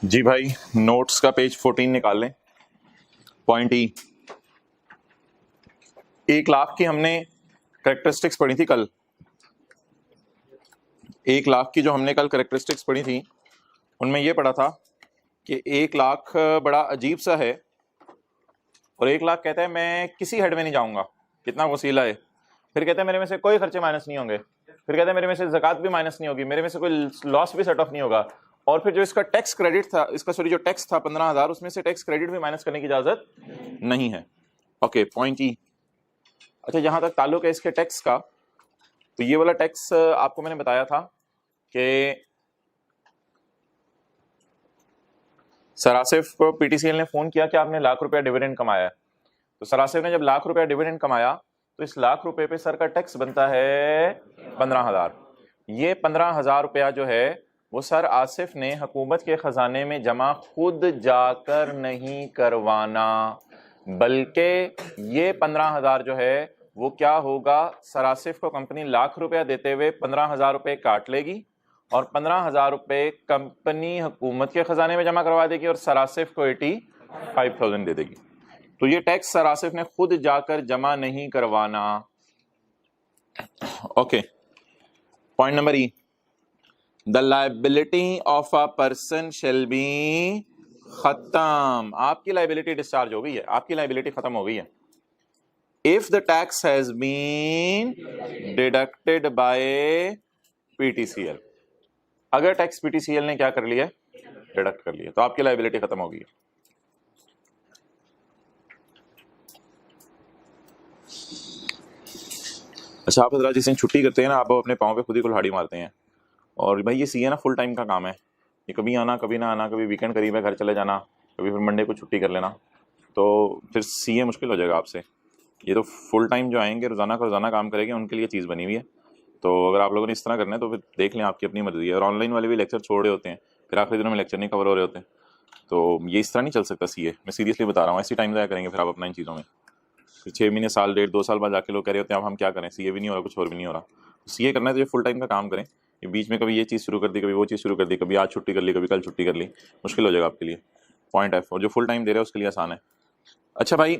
जी भाई, नोट्स का पेज 14 निकाल लें। पॉइंट ई, 1 लाख की हमने करेक्टरिस्टिक्स पढ़ी थी कल। 1 लाख की जो हमने कल करेक्टरिस्टिक्स पढ़ी थी उनमें यह पढ़ा था कि 1 लाख बड़ा अजीब सा है और 1 लाख कहता है मैं किसी हेड में नहीं जाऊंगा, कितना वसीला है। फिर कहता है मेरे में से कोई खर्चे माइनस नहीं होंगे। फिर कहता है मेरे में से ज़कात भी माइनस नहीं होगी, मेरे में से कोई लॉस भी सेट ऑफ नहीं होगा। और फिर जो इसका टैक्स क्रेडिट था, इसका सॉरी जो टैक्स था 15,000, उसमें से टैक्स क्रेडिट भी माइनस करने की इजाजत नहीं है। ओके, पॉइंट ई। अच्छा, जहां तक ताल्लुक है इसके टैक्स का, तो ये वाला टैक्स आपको मैंने बताया था कि सर आसिफ को पीटीसीएल ने फोन किया कि आपने ₹1,00,000 डिविडेंड कमाया है। तो सर आसिफ ने जब ₹1,00,000 डिविडेंड कमाया तो इस ₹1,00,000 पे सर का टैक्स बनता है 15,000। ये 15,000 रुपया जो है वो सर आसिफ ने हुकूमत के खजाने में जमा खुद जाकर नहीं करवाना, बल्कि ये 15,000 जो है वो क्या होगा, सर आसिफ को कंपनी ₹1,00,000 देते हुए 15,000 रुपये काट लेगी और 15,000 रुपये कंपनी हुकूमत के खजाने में जमा करवा देगी और सर आसिफ को 85,000 दे देगी। तो ये टैक्स सर आसिफ ने खुद जाकर जमा नहीं करवाना। Okay, point number E, the liability of a person shall be खत्म। आपकी लायबिलिटी डिस्चार्ज हो गई है, आपकी लायबिलिटी खत्म हो गई है। If the tax has been deducted by PTCL, अगर टैक्स पीटीसीएल ने क्या कर लिया, डिडक्ट कर लिया, तो आपकी लायबिलिटी खत्म हो गई है। अच्छा, आप हजरात जिस दिन छुट्टी करते हैं ना, आप अपने पाँव पे खुद ही कुल्हाड़ी मारते हैं। और भाई ये सीए ना फुल टाइम का काम है, ये कभी आना कभी ना आना, कभी वीकेंड करीब है घर चले जाना, कभी फिर मंडे को छुट्टी कर लेना, तो फिर सीए मुश्किल हो जाएगा आपसे। ये तो फुल टाइम जो आएंगे रोज़ाना का रोज़ाना काम करेंगे, उनके लिए चीज़ बनी हुई है। तो अगर आप लोगों ने इस तरह करना है तो फिर देख लें, आपकी अपनी मर्जी है। और ऑनलाइन वाले भी लेक्चर छोड़ रहे होते हैं, फिर आखिरी दिनों में लेक्चर नहीं कवर हो रहे होते, तो ये इस तरह नहीं चल सकता सीए। मैं सीरियसली बता रहा हूँ, ऐसी टाइम ज़ाया करेंगे फिर आप अपना इन चीज़ों में। फिर 6 महीने, साल, 1.5-2 साल बाद जाके लोग कह रहे होते हैं अब हम क्या करें, सीए भी नहीं हो रहा, कुछ और भी नहीं हो रहा। सीए करना है तो ये फुल टाइम का काम करें। ये बीच में कभी ये चीज़ शुरू कर दी, कभी वो चीज़ शुरू कर दी, कभी आज छुट्टी कर ली, कभी कल छुट्टी कर ली, मुश्किल हो जाएगा आपके लिए। पॉइंट एफ, और जो फुल टाइम दे रहे हैं उसके लिए आसान है। अच्छा भाई,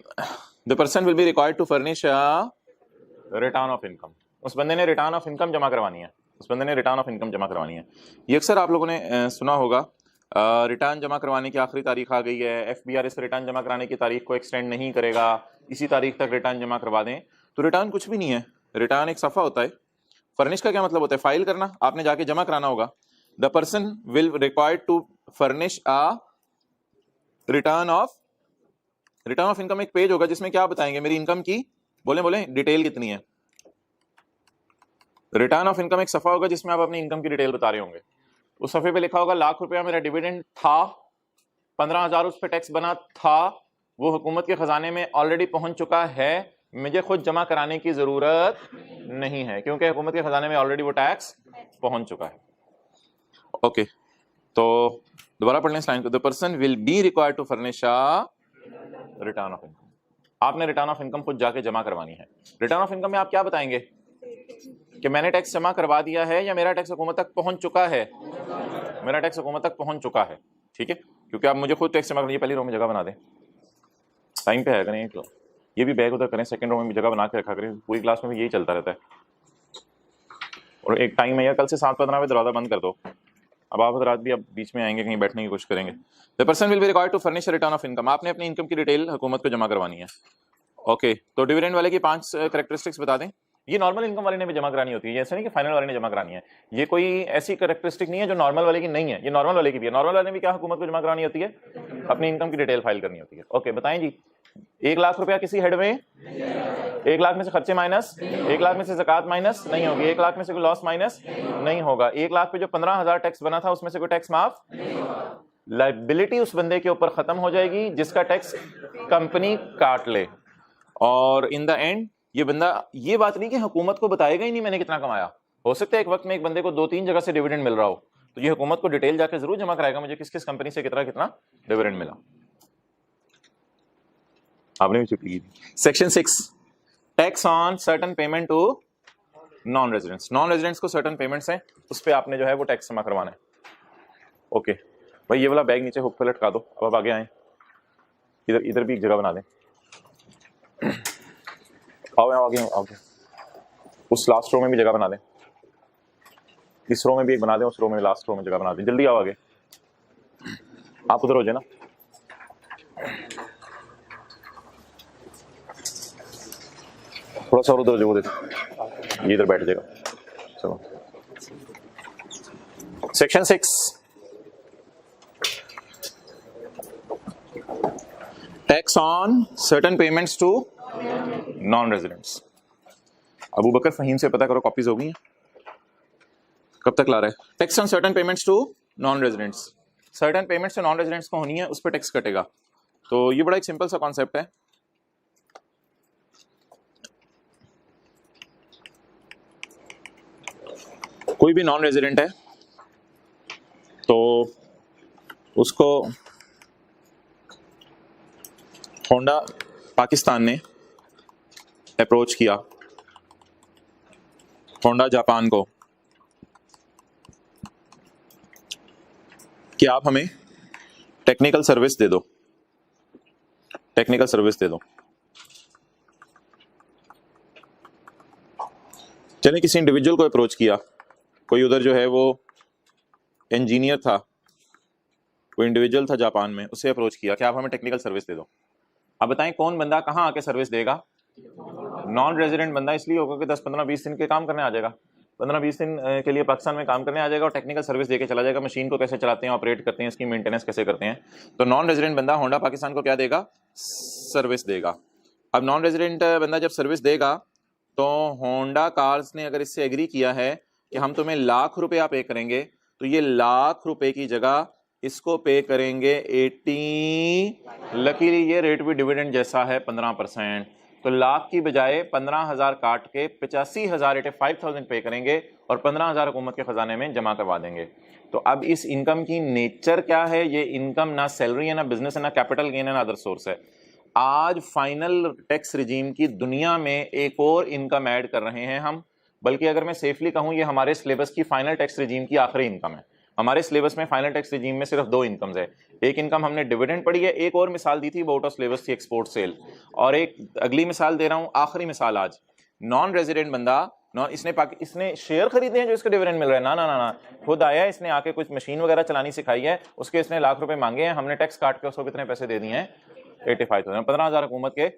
the person will be required to furnish return of income. उस बंदे ने रिटर्न ऑफ इनकम जमा करवानी है, उस बंदे ने रिटर्न ऑफ इनकम जमा करवानी है। ये अक्सर आप लोगों ने सुना होगा, रिटर्न जमा करवाने की आखिरी तारीख आ गई है, एफबीआर इस रिटर्न जमा कराने की तारीख को एक्सटेंड नहीं करेगा, इसी तारीख तक रिटर्न जमा करवा दें। तो रिटर्न कुछ भी नहीं है, रिटर्न एक सफ़ा होता है। फर्निश का क्या मतलब होता है, फाइल करना, आपने जाके जमा कराना होगा। The person will required to furnish a return of income. एक पेज होगा जिसमें क्या बताएंगे, मेरी इनकम की बोले डिटेल कितनी है। रिटर्न ऑफ इनकम एक सफ़ा होगा जिसमें आप अपनी इनकम की डिटेल बता रहे होंगे। उस सफ़े पे लिखा होगा ₹1,00,000 मेरा डिविडेंड था, 15,000 उस पर टैक्स बना था, वो हुकूमत के खजाने में ऑलरेडी पहुंच चुका है, मुझे खुद जमा कराने की जरूरत नहीं है क्योंकि हुकूमत के खजाने में ऑलरेडी वो टैक्स पहुंच चुका है। ओके, तो दोबारा पढ़ लें इस लाइन को। The person will be required to furnish return of income. आपने रिटर्न ऑफ इनकम खुद जाके जमा करवानी है। रिटर्न ऑफ इनकम में आप क्या बताएंगे कि मैंने टैक्स जमा करवा दिया है या मेरा टैक्स हुकूमत तक पहुंच चुका है, मेरा टैक्स हुकूमत तक पहुंच चुका है। ठीक है, क्योंकि आप मुझे खुद टैक्स जमा करिए, पहली रो में जगह बना दें, टाइम पे है करें, तो ये भी बैग उधर करें, सेकंड रो में भी जगह बना के रखा करें, पूरी क्लास में भी यही चलता रहता है। और एक टाइम है यार, कल से 7:15 में दरवाजा बंद कर दो। अब आप रात भी अब बीच में आएंगे, कहीं बैठने की कोशिश करेंगे। The person will be required to furnish return of income. आपने अपनी इनकम की डिटेल हुकूमत को जमा करवानी है। ओके, तो डिविडेंड वाले की 5 कैरेक्टरिस्टिक्स बता दें। ये नॉर्मल इनकम वाले ने भी जमा करानी होती है, ऐसा नहीं कि फाइनल वाले ने जमा करानी है। ये कोई ऐसी कैरेक्टरिस्टिक नहीं है जो नॉर्मल वाले की नहीं है, ये नॉर्मल वाले की भी है। नॉर्मल वाले ने भी क्या हुकूमत को जमा करानी होती है, अपनी इनकम की डिटेल फाइल करनी होती है। ओके, बताएं जी, ₹1,00,000 किसी हेड में, 1,00,000 में से खर्चे माइनस, 1,00,000 में से ज़कात माइनस नहीं होगी, 1,00,000 में से कोई लॉस माइनस नहीं होगा, 1,00,000 पे जो 15,000 टैक्स बना था उसमें से कोई टैक्स माफ, लायबिलिटी उस बंदे के ऊपर खत्म हो जाएगी जिसका टैक्स कंपनी काट ले। और इन द एंड ये बंदा ये बात नहीं कि हुकूमत को बताएगा ही नहीं मैंने कितना कमाया। हो सकता है एक वक्त में एक बंदे को 2-3 जगह से डिविडेंड मिल रहा हो, तो ये हुकूमत को डिटेल जाके जरूर जमा कराएगा मुझे किस किस कंपनी से कितना कितना डिविडेंड मिला। आपने भी छुट्टी की थी। Section 6, tax on certain payment to non residents. Non residents को सर्टन पेमेंट्स हैं, उस पर आपने जो है वो टैक्स जमा करवाना है। ओके, भाई ये वाला बैग नीचे हुक पे लटका दो। अब आगे आए, इधर इधर भी एक जगह बना दें। आओ आगे आगे, उस लास्ट रो में भी जगह बना दें, इस रो में भी एक बना दें, उस रो में लास्ट रो में जगह बना दें। जल्दी आओ आगे, आप उधर हो जाए ना। थोड़ा सा और उधर हो जाए, ये इधर बैठ जाएगा। चलो section 6, tax on certain payments to non residents. Abu Bakar Faheem से पता करो कॉपीज हो गई हैं, कब तक ला रहा है। Tax on certain payments to non residents, certain payments to non residents को होनी है, उस पर टैक्स कटेगा। तो ये बड़ा एक सिंपल सा कॉन्सेप्ट है। कोई भी नॉन रेजिडेंट है तो उसको होंडा पाकिस्तान ने अप्रोच किया, होंडा जापान को, कि आप हमें टेक्निकल सर्विस दे दो, टेक्निकल सर्विस दे दो। चलिए किसी इंडिविजुअल को अप्रोच किया, कोई उधर जो है वो इंजीनियर था, कोई इंडिविजुअल था जापान में, उससे अप्रोच किया कि आप हमें टेक्निकल सर्विस दे दो। अब बताएं कौन बंदा कहाँ आके सर्विस देगा? नॉन रेजिडेंट बंदा इसलिए होगा कि 10-15-20 दिन के काम करने आ जाएगा, 15-20 दिन के लिए पाकिस्तान में काम करने आ जाएगा और टेक्निकल सर्विस देके चला जाएगा, मशीन को कैसे चलाते हैं, ऑपरेट करते हैं, इसकी मेंटेनेंस कैसे करते हैं। तो नॉन रेजिडेंट बंदा होंडा पाकिस्तान को क्या देगा? सर्विस देगा। अब नॉन रेजिडेंट बंदा जब सर्विस देगा तो होंडा कार्स ने अगर इससे एग्री किया है कि हम तुम्हें लाख रुपया पे करेंगे, तो ये लाख रुपए की जगह इसको पे करेंगे 80। लकीली ये रेट भी डिविडेंड जैसा है 15%, तो लाख की बजाय 15,000 काट के 85,000 85,000 पे करेंगे और 15,000 हुकूमत के खजाने में जमा करवा देंगे। तो अब इस इनकम की नेचर क्या है? ये इनकम ना सैलरी है, ना बिजनेस है, ना कैपिटल गेन है, ना अदर सोर्स है। आज फाइनल टैक्स रिजीम की दुनिया में एक और इनकम ऐड कर रहे हैं हम, बल्कि अगर मैं सेफली कहूं ये हमारे सिलेबस की फाइनल टैक्स रिजीम की आखिरी इनकम है। हमारे सिलेबस में फाइनल टैक्स रिजीम में सिर्फ 2 इनकम्स है, एक इनकम हमने डिविडेंड पढ़ी है, एक और मिसाल दी थी वो आउट ऑफ सिलेबस थी एक्सपोर्ट सेल, और एक अगली मिसाल दे रहा हूं, आखिरी मिसाल आज। नॉन रेजिडेंट बंदा, इसने शेयर खरीदे हैं जो इसके डिविडेंड मिल रहा है, ना ना ना ना, खुद आया है, इसने आके कुछ मशीन वगैरह चलानी सिखाई है, उसके इसने लाख रुपए मांगे हैं, हमने टैक्स काट के उसको कितने पैसे दे दिए हैं? 85,000, 15,000 हुकूमत के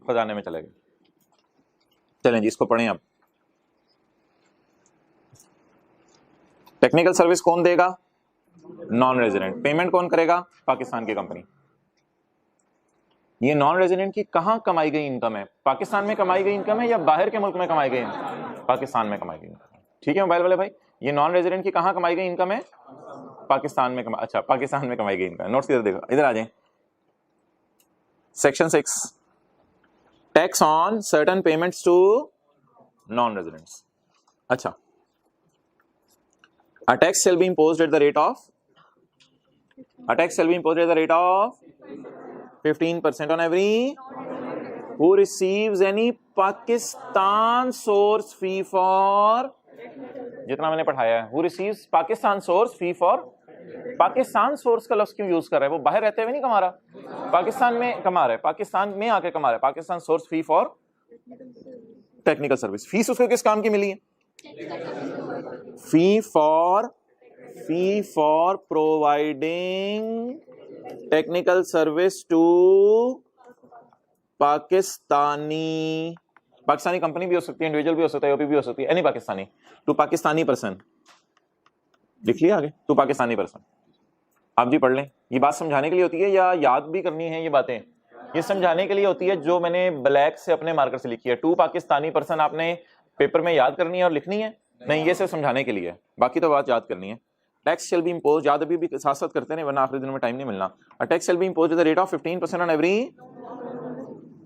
खजाने में चले गए। चलें जी इसको पढ़ें। अब टेक्निकल सर्विस कौन देगा? Non resident. पेमेंट कौन करेगा? पाकिस्तान की कंपनी। ये नॉन रेजिडेंट की कहां कमाई गई इनकम है? पाकिस्तान में कमाई गई इनकम है या बाहर के मुल्क में कमाई गई? पाकिस्तान में कमाई गई इनकम। ठीक है मोबाइल वाले भाई, ये नॉन रेजिडेंट की कहां कमाई गई इनकम है? पाकिस्तान में अच्छा पाकिस्तान में कमाई गई इनकम। नोट्स इधर देखो, इधर आ जाए। Section 6, tax on certain payments to non residents. अच्छा, a tax shall be imposed at the rate of 15% on every who receives any Pakistan source fee for, जितना मैंने पढ़ाया है, who receives Pakistan source fee for। Pakistan source का लफ्ज क्यों use कर रहा है? वो बाहर रहते हुए नहीं कमा रहा, पाकिस्तान में कमा रहा है, पाकिस्तान में आके कमा रहा है। Pakistan source fee for technical service. Fees उसको किस काम की मिली है? Fee for providing technical service to Pakistani company भी हो सकती है, इंडिविजुअल भी हो सकता है, ओपी भी हो सकती है, any Pakistani, to Pakistani person. लिख लिया आगे, टू पाकिस्तानी पर्सन। आप जी पढ़ लें। ये बात समझाने के लिए होती है या याद भी करनी है? ये बातें ये समझाने के लिए होती है, जो मैंने ब्लैक से अपने मार्कर से लिखी है। टू पाकिस्तानी पर्सन आपने पेपर में याद करनी है और लिखनी है? नहीं, ये सिर्फ समझाने के लिए है, बाकी तो बात याद करनी है। टैक्स शैल बी इम्पोज, याद अभी भी साथ साथ करते हैं वरना आखिरी दिन में टाइम नहीं मिलना। A tax shall be impose the rate of 15% on every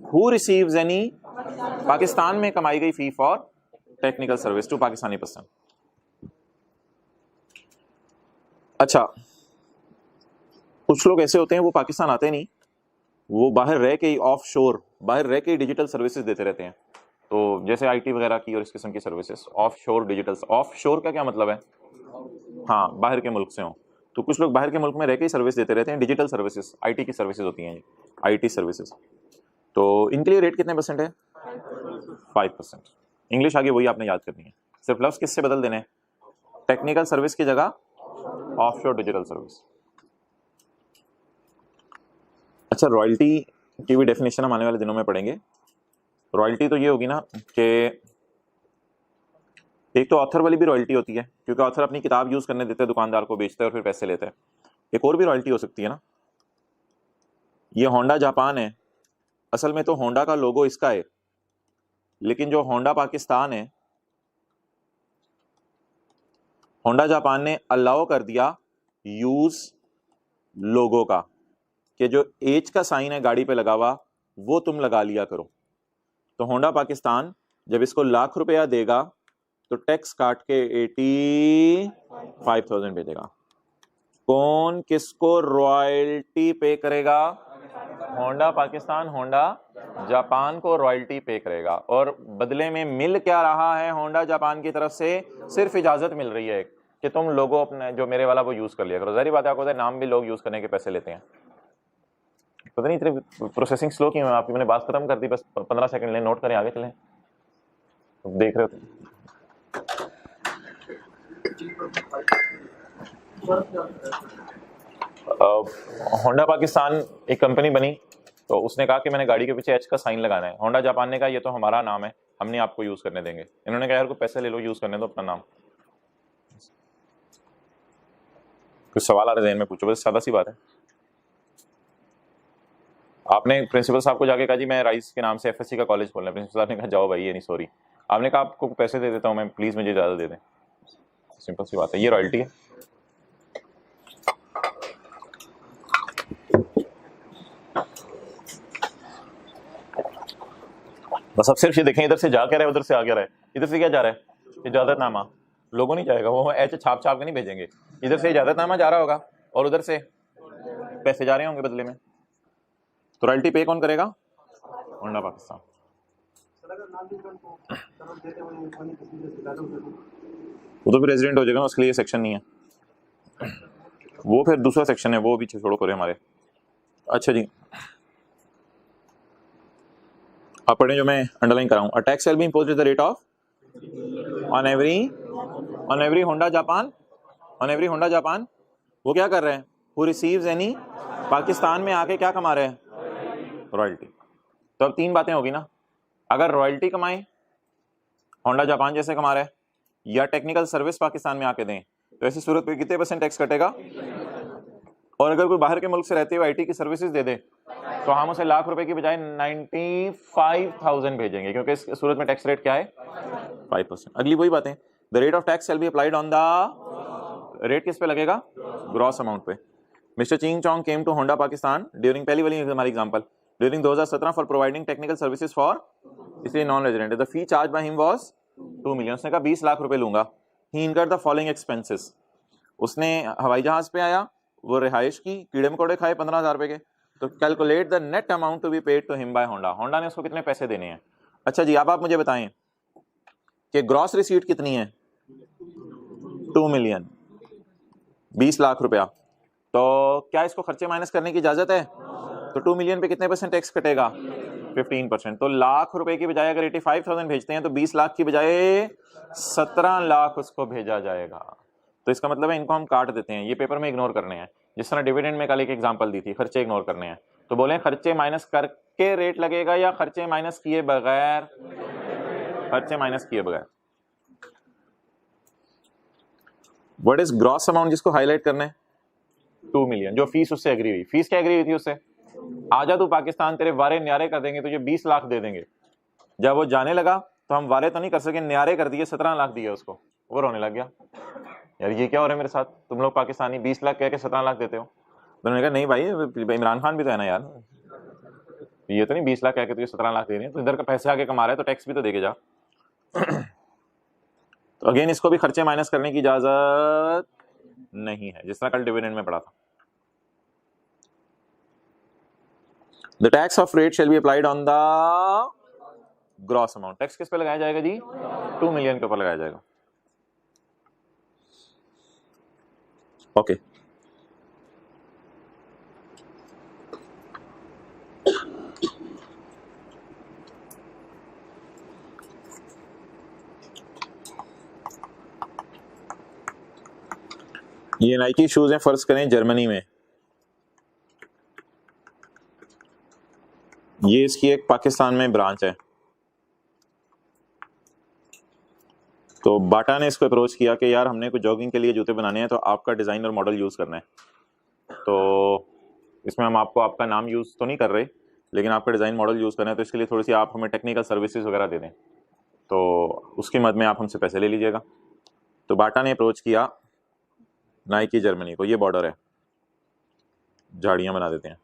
who receives any, Pakistan में कमाई गई fee for technical service to Pakistani person. अच्छा, कुछ लोग ऐसे होते हैं वो पाकिस्तान आते नहीं, वो बाहर रह के ऑफ शोर, बाहर रह के डिजिटल सर्विसेज देते रहते हैं। तो जैसे आईटी वगैरह की और इस किस्म की सर्विसेज, ऑफ शोर डिजिटल। ऑफ शोर का क्या मतलब है? हाँ, बाहर के मुल्क से हो। तो कुछ लोग बाहर के मुल्क में रह के ही सर्विस देते रहते हैं, डिजिटल सर्विसेज, आईटी की सर्विसेज होती हैं, आईटी सर्विसेज। तो इनके लिए रेट कितने परसेंट है? 5%। इंग्लिश आगे वही आपने याद करनी है, सिर्फ लफ्ज किससे बदल देने हैं, टेक्निकल सर्विस की जगह ऑफशोर डिजिटल सर्विस। अच्छा, रॉयल्टी की भी डेफिनेशन हम आने वाले दिनों में पढ़ेंगे। रॉयल्टी तो ये होगी ना कि एक तो ऑथर वाली भी रॉयल्टी होती है, क्योंकि ऑथर अपनी किताब यूज करने देते हैं दुकानदार को, बेचते हैं और फिर पैसे लेते हैं। एक और भी रॉयल्टी हो सकती है ना, ये होंडा जापान है, असल में तो होंडा का लोगो इसका है, लेकिन जो होंडा पाकिस्तान है, होंडा जापान ने अलाउ कर दिया यूज लोगो का, कि जो एच का साइन है गाड़ी पे लगा हुआ वो तुम लगा लिया करो। तो होंडा पाकिस्तान जब इसको लाख रुपया देगा तो टैक्स काट के 85,000 भेजेगा। कौन किसको रॉयल्टी पे करेगा? होंडा पाकिस्तान होंडा जापान को रॉयल्टी पे करेगा, और बदले में मिल क्या रहा है होंडा जापान की तरफ से? सिर्फ इजाजत मिल रही है कि तुम लोगों अपने जो मेरे वाला वो यूज कर लिया करो। जाहिर बात है, आपको नाम भी लोग यूज करने के पैसे लेते हैं। पता नहीं इतनी प्रोसेसिंग स्लो क्यों है आपकी, मैंने बात खत्म कर दी, बस 15 सेकंड ले, नोट करें, आगे चलें। देख रहे हो होंडा पाकिस्तान एक कंपनी बनी, तो उसने कहा कि मैंने गाड़ी के पीछे एच का साइन लगाना है। होंडा जापान ने कहा ये तो हमारा नाम है, हम नहीं आपको यूज करने देंगे। इन्होंने कहा यार को पैसे ले लो, यूज करने दो अपना नाम। कुछ सवाल आ रहे हैं में, पूछो, बस सादा सी बात है। आपने प्रिंसिपल साहब को जाके कहा जी मैं राइस के नाम से एफएससी का कॉलेज खोलना है, प्रिंसिपल साहब ने कहा जाओ भाई, ये नहीं सॉरी। आपने कहा आपको पैसे दे देता हूं मैं, प्लीज मुझे इजाजत दे दें। सिंपल सी बात है, ये रॉयल्टी है। बस अब सिर्फ ये देखें इधर से जा क्या रहा है, उधर से आ क्या रहा है। इधर से क्या जा रहा है? इजाजतनामा। लोगों नहीं जाएगा, वो एच छाप छाप के नहीं भेजेंगे। इधर से इजाजतनामा जा रहा होगा और उधर से पैसे जा रहे होंगे बदले में। तो रॉयल्टी पे कौन करेगा? होंडा पाकिस्तान। वो तो फिर रेजिडेंट हो जाएगा ना, उसके लिए सेक्शन नहीं है, वो फिर दूसरा सेक्शन है, वो भी छोड़ो करे हमारे। अच्छा जी, आप पढ़ें जो मैं अंडरलाइन कराऊं। A tax shall be imposed at the rate of on every Honda Japan, on every Honda Japan. वो क्या कर रहे हैं? हु रिसीव्स एनी, पाकिस्तान में आके क्या कमा रहे हैं? रॉयल्टी। तो अब तीन बातें होगी ना, अगर रॉयल्टी कमाएं होंडा जापान जैसे कमा रहे हैं, या टेक्निकल सर्विस पाकिस्तान में आके दें, तो ऐसी सूरत में कितने % टैक्स कटेगा? और अगर कोई बाहर के मुल्क से रहते हुए आईटी की सर्विसेज दे दे, तो हम उसे लाख रुपए की बजाय 95,000 भेजेंगे, क्योंकि इस सूरत में टैक्स रेट क्या है? 5%। अगली वही बातें, the rate of tax shall be applied on the, rate किस पे लगेगा? ग्रॉस अमाउंट पे। Mister Ching Chong came to Honda Pakistan during, पहली वाली हमारी example, during 2017 for providing technical services for, इसलिए non resident. The fee charged by him was 2 million. उसने कहा 20 लाख रुपए लूंगा। He incurred the following expenses. उसने हवाई जहाज पे आया, वो रिहाइश की, कीड़े मकोड़े खाए 15,000 रुपए के। तो calculate the net amount to be paid to him by Honda. Honda ने उसको कितने पैसे देने हैं? अच्छा जी, अब आप मुझे बताएं कि ग्रॉस रिसीट कितनी है? 2 मिलियन, 20 लाख रुपया। तो क्या इसको खर्चे माइनस करने की इजाजत है? तो 2 मिलियन पे कितने % टैक्स कटेगा? 15%। तो लाख रुपए की बजाय अगर 85,000 भेजते हैं तो 20 लाख की बजाय 17 लाख उसको भेजा जाएगा। तो इसका मतलब है इनको हम काट देते हैं, ये पेपर में इग्नोर करने हैं। जिस तरह डिविडेंड में कल एक एग्जांपल दी थी, खर्चे इग्नोर करने हैं। तो बोले खर्चे माइनस करके रेट लगेगा या खर्चे माइनस किए बगैर? खर्चे माइनस किए बगैर। व्हाट इज ग्रॉस अमाउंट जिसको हाईलाइट करना है? 2 मिलियन। जो फीस उससे एग्री हुई, फीस क्या एग्री हुई थी उससे? आजा तू पाकिस्तान, तेरे वारे न्यारे कर देंगे, तुझे 20 लाख दे देंगे। जब वो जाने लगा तो हम वारे तो नहीं कर सके, न्यारे कर दिए, 17 लाख दिए उसको। वो रोने लग गया, यार ये क्या हो रहा है मेरे साथ, तुम लोग पाकिस्तानी 20 लाख कह के 17 लाख देते हो। तो उन्होंने कहा नहीं भाई, इमरान खान भी तो है ना यार, ये तो नहीं 20 लाख कह के तुझे 17 लाख दे रहे हैं, तो इधर का पैसे आके कमा रहा है तो टैक्स भी तो देके जा। तो अगेन इसको भी खर्चे माइनस करने की इजाजत नहीं है, जिस तरह कल डिविडेंड में पढ़ा था। The tax of rate shall be applied on the gross amount. Tax किस पे लगाया जाएगा जी? 2 मिलियन के ऊपर लगाया जाएगा। ओके, ये नाइकी शूज हैं, फर्ज करें जर्मनी में, ये इसकी एक पाकिस्तान में ब्रांच है। तो बाटा ने इसको अप्रोच किया कि यार हमने कुछ जॉगिंग के लिए जूते बनाने हैं, तो आपका डिज़ाइन और मॉडल यूज़ करना है। तो इसमें हम आपको आपका नाम यूज़ तो नहीं कर रहे, लेकिन आपका डिज़ाइन मॉडल यूज़ करना है, तो इसके लिए थोड़ी सी आप हमें टेक्निकल सर्विसेज वगैरह दे दें, तो उसकी मद में आप हमसे पैसे ले लीजिएगा। तो बाटा ने अप्रोच किया नाइकी जर्मनी को, ये बॉर्डर है, झाड़ियाँ बना देते हैं।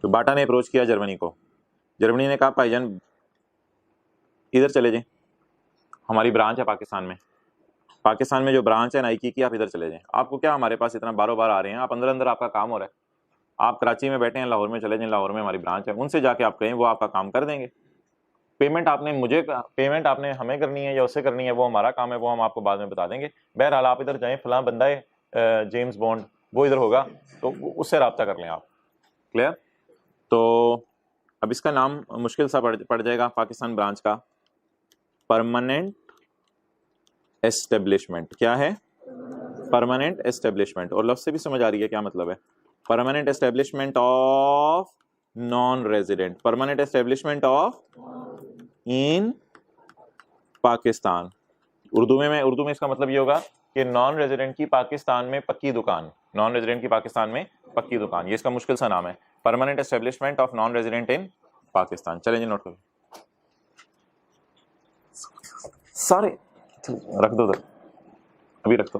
तो बाटा ने अप्रोच किया जर्मनी को, जर्मनी ने कहा भाईजान इधर चले जाएं, हमारी ब्रांच है पाकिस्तान में, पाकिस्तान में जो ब्रांच है नाइकी की, आप इधर चले जाएं। आपको क्या हमारे पास इतना बार आ रहे हैं, आप अंदर अंदर आपका काम हो रहा है, आप कराची में बैठे हैं, लाहौर में चले जाएं, लाहौर में हमारी ब्रांच है, उनसे जाके आप कहें, वो आपका काम कर देंगे। पेमेंट आपने हमें करनी है या उससे करनी है, वो हमारा काम है, वो हम आपको बाद में बता देंगे। बहरहाल आप इधर जाएं, फलां बंदा है जेम्स बॉन्ड, वो इधर होगा, तो उससे रब्ता कर लें आप। क्लियर? तो अब इसका नाम मुश्किल सा पड़ जाएगा पाकिस्तान ब्रांच का, परमानेंट एस्टेब्लिशमेंट। क्या है? Permanent establishment. और लफ्ज़ से भी समझ आ रही है क्या मतलब है? Permanent establishment of non resident, permanent establishment of in Pakistan. Urdu में इसका मतलब ये होगा कि नॉन रेजिडेंट की पाकिस्तान में पक्की दुकान, नॉन रेजिडेंट की पाकिस्तान में पक्की दुकान, ये इसका मुश्किल सा नाम है, permanent establishment of non resident in Pakistan. चलें जी, नोट करो सारे, रख दो उधर, अभी रख दो,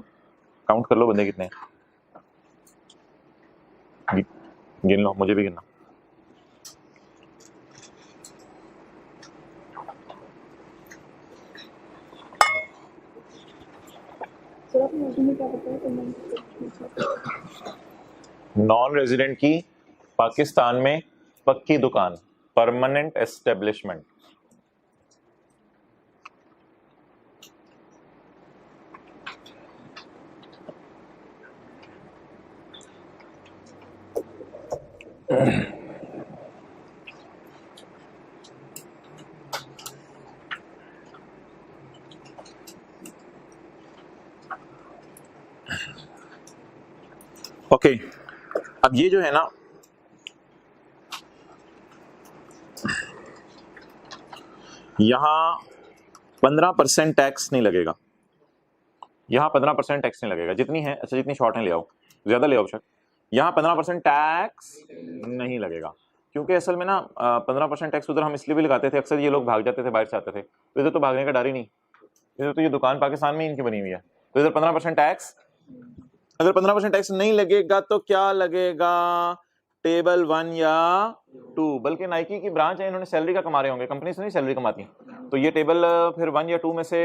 काउंट कर लो बंदे कितने हैं, गिन लो, मुझे भी गिनना। नॉन रेजिडेंट की पाकिस्तान में पक्की दुकान, परमानेंट एस्टेब्लिशमेंट। ओके, अब ये जो है ना, यहां 15% टैक्स नहीं लगेगा, यहां 15% टैक्स नहीं लगेगा, जितनी है, अच्छा जितनी शॉर्ट है ले आओ, ज्यादा ले आओ शक, यहां 15% टैक्स नहीं लगेगा, क्योंकि असल में ना 15% टैक्स उधर हम इसलिए भी लगाते थे, अक्सर ये लोग भाग जाते थे, बाहर से आते थे, तो इधर तो भागने का डर ही नहीं, इधर तो ये दुकान पाकिस्तान में इनकी बनी हुई है, तो इधर 15% टैक्स, अगर 15% टैक्स नहीं लगेगा तो क्या लगेगा? टेबल 1 या 2, बल्कि नाइकी की ब्रांच है, इन्होंने सैलरी का कमा रहे होंगे, कंपनी से नहीं सैलरी कमाती, तो ये टेबल फिर 1 या 2 में से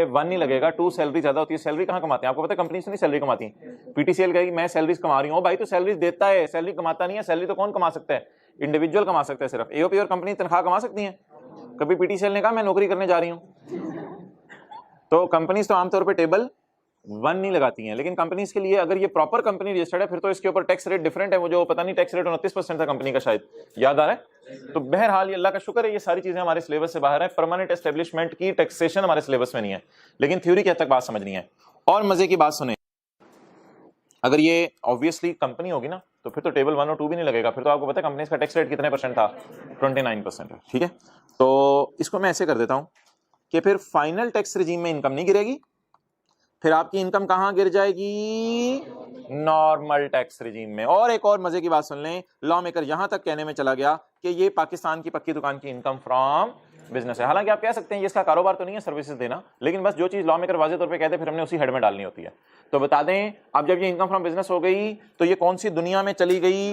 1 नहीं लगेगा, 2 सैलरी ज्यादा होती है। सैलरी कहाँ कमाते हैं आपको पता है? कंपनी से नहीं सैलरी कमाती। पीटीसीएल कहेगी मैं सैलरीज कमा रही हूँ, भाई तो सैलरीज देता है, सैलरी कमाता नहीं है। सैलरी तो कौन कमा सकता है? इंडिविजुअल कमा सकता है, सिर्फ एओपी और कंपनी तनख्वाह कमा सकती है। कभी पीटीसीएल ने कहा मैं नौकरी करने जा रही हूँ, तो कंपनीज तो आमतौर पर टेबल 1 नहीं लगाती हैं, लेकिन कंपनीज के लिए अगर ये प्रॉपर कंपनी रजिस्टर्ड है फिर तो इसके ऊपर टैक्स रेट डिफरेंट है, वो जो पता नहीं टैक्स रेट 29% था कंपनी का, शायद याद आ रहा है। तो बहरहाल अल्लाह का शुक्र है ये सारी चीजें हमारे सिलेबस से बाहर है, परमानेंट एस्टेब्लिशमेंट की टैक्सेशन हमारे सिलेबस में नहीं है, लेकिन थ्योरी की हद तक बात समझनी है। और मजे की बात सुने, अगर ये ऑब्वियसली कंपनी होगी ना तो फिर तो टेबल 1 और 2 भी नहीं लगेगा, फिर तो आपको पता है कंपनी का टैक्स रेट कितने परसेंट था? 29% है। ठीक है, तो इसको मैं ऐसे कर देता हूं कि फिर फाइनल टैक्स रिजीम में इनकम नहीं गिरेगी, फिर आपकी इनकम कहां गिर जाएगी? नॉर्मल टैक्स रिजीम में। और एक और मजे की बात सुन लें, लॉ मेकर यहां तक कहने में चला गया कि ये पाकिस्तान की पक्की दुकान की इनकम फ्रॉम बिजनेस है। हालांकि आप कह सकते हैं ये इसका कारोबार तो नहीं है सर्विसेज देना, लेकिन बस जो चीज लॉ मेकर वाज़ेह तौर पे कहते हैं फिर हमने उसी हेड में डालनी होती है। तो बता दें, अब जब ये इनकम फ्रॉम बिजनेस हो गई तो ये कौन सी दुनिया में चली गई?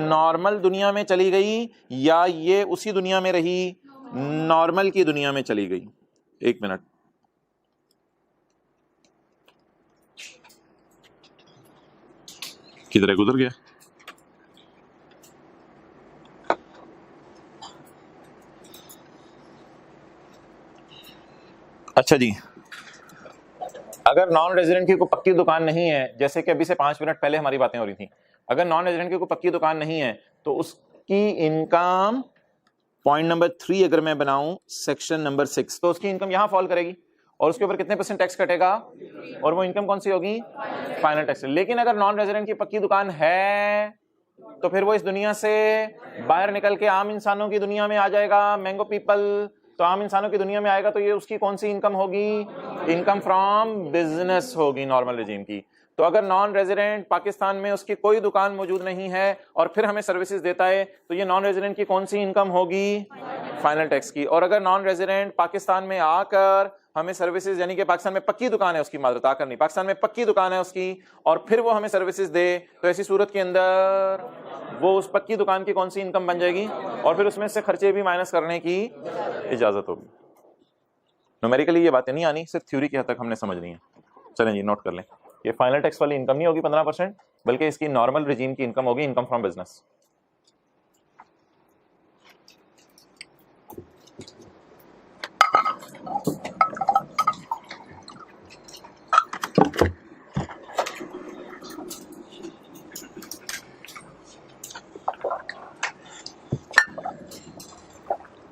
नॉर्मल दुनिया में चली गई, या ये उसी दुनिया में रही, नॉर्मल की दुनिया में चली गई? एक मिनट, किधर गुजर गया? अच्छा जी, अगर नॉन रेजिडेंट की कोई पक्की दुकान नहीं है, जैसे कि अभी से 5 मिनट पहले हमारी बातें हो रही थी, अगर नॉन रेजिडेंट की कोई पक्की दुकान नहीं है तो उसकी इनकम, पॉइंट नंबर 3 अगर मैं बनाऊं सेक्शन नंबर 6, तो उसकी इनकम यहां फॉल करेगी। और उसके ऊपर कितने % टैक्स कटेगा, और वो इनकम कौन सी होगी, फाइनल टैक्स। लेकिन अगर नॉन रेजिडेंट की पक्की दुकान है तो फिर वो इस दुनिया से बाहर निकल के आम इंसानों की दुनिया में आ जाएगा, मैंगो पीपल, तो आम इंसानों की दुनिया में आएगा तो ये उसकी कौन सी इनकम होगी, इनकम फ्रॉम बिजनेस होगी नॉर्मल रिजीम की। तो अगर नॉन रेजिडेंट पाकिस्तान में उसकी कोई दुकान मौजूद नहीं है और फिर हमें सर्विसेज देता है तो ये नॉन रेजिडेंट की कौन सी इनकम होगी, फाइनल टैक्स की। और अगर नॉन रेजिडेंट पाकिस्तान में आकर हमें सर्विसेज, यानी कि पाकिस्तान में पक्की दुकान है उसकी, मादरत आकर नहीं, पाकिस्तान में पक्की दुकान है उसकी, और फिर वो हमें सर्विसेज दे, तो ऐसी सूरत के अंदर वो उस पक्की दुकान की कौन सी इनकम बन जाएगी, और फिर उसमें से खर्चे भी माइनस करने की इजाजत होगी। न्यूमेरिकली ये बातें नहीं आनी, सिर्फ थ्योरी की हद तक हमने समझनी है। चलें जी, नोट कर लें, ये फाइनल टैक्स वाली इनकम नहीं होगी 15%, बल्कि इसकी नॉर्मल रिजीम की इनकम होगी, इनकम फ्रॉम बिजनेस।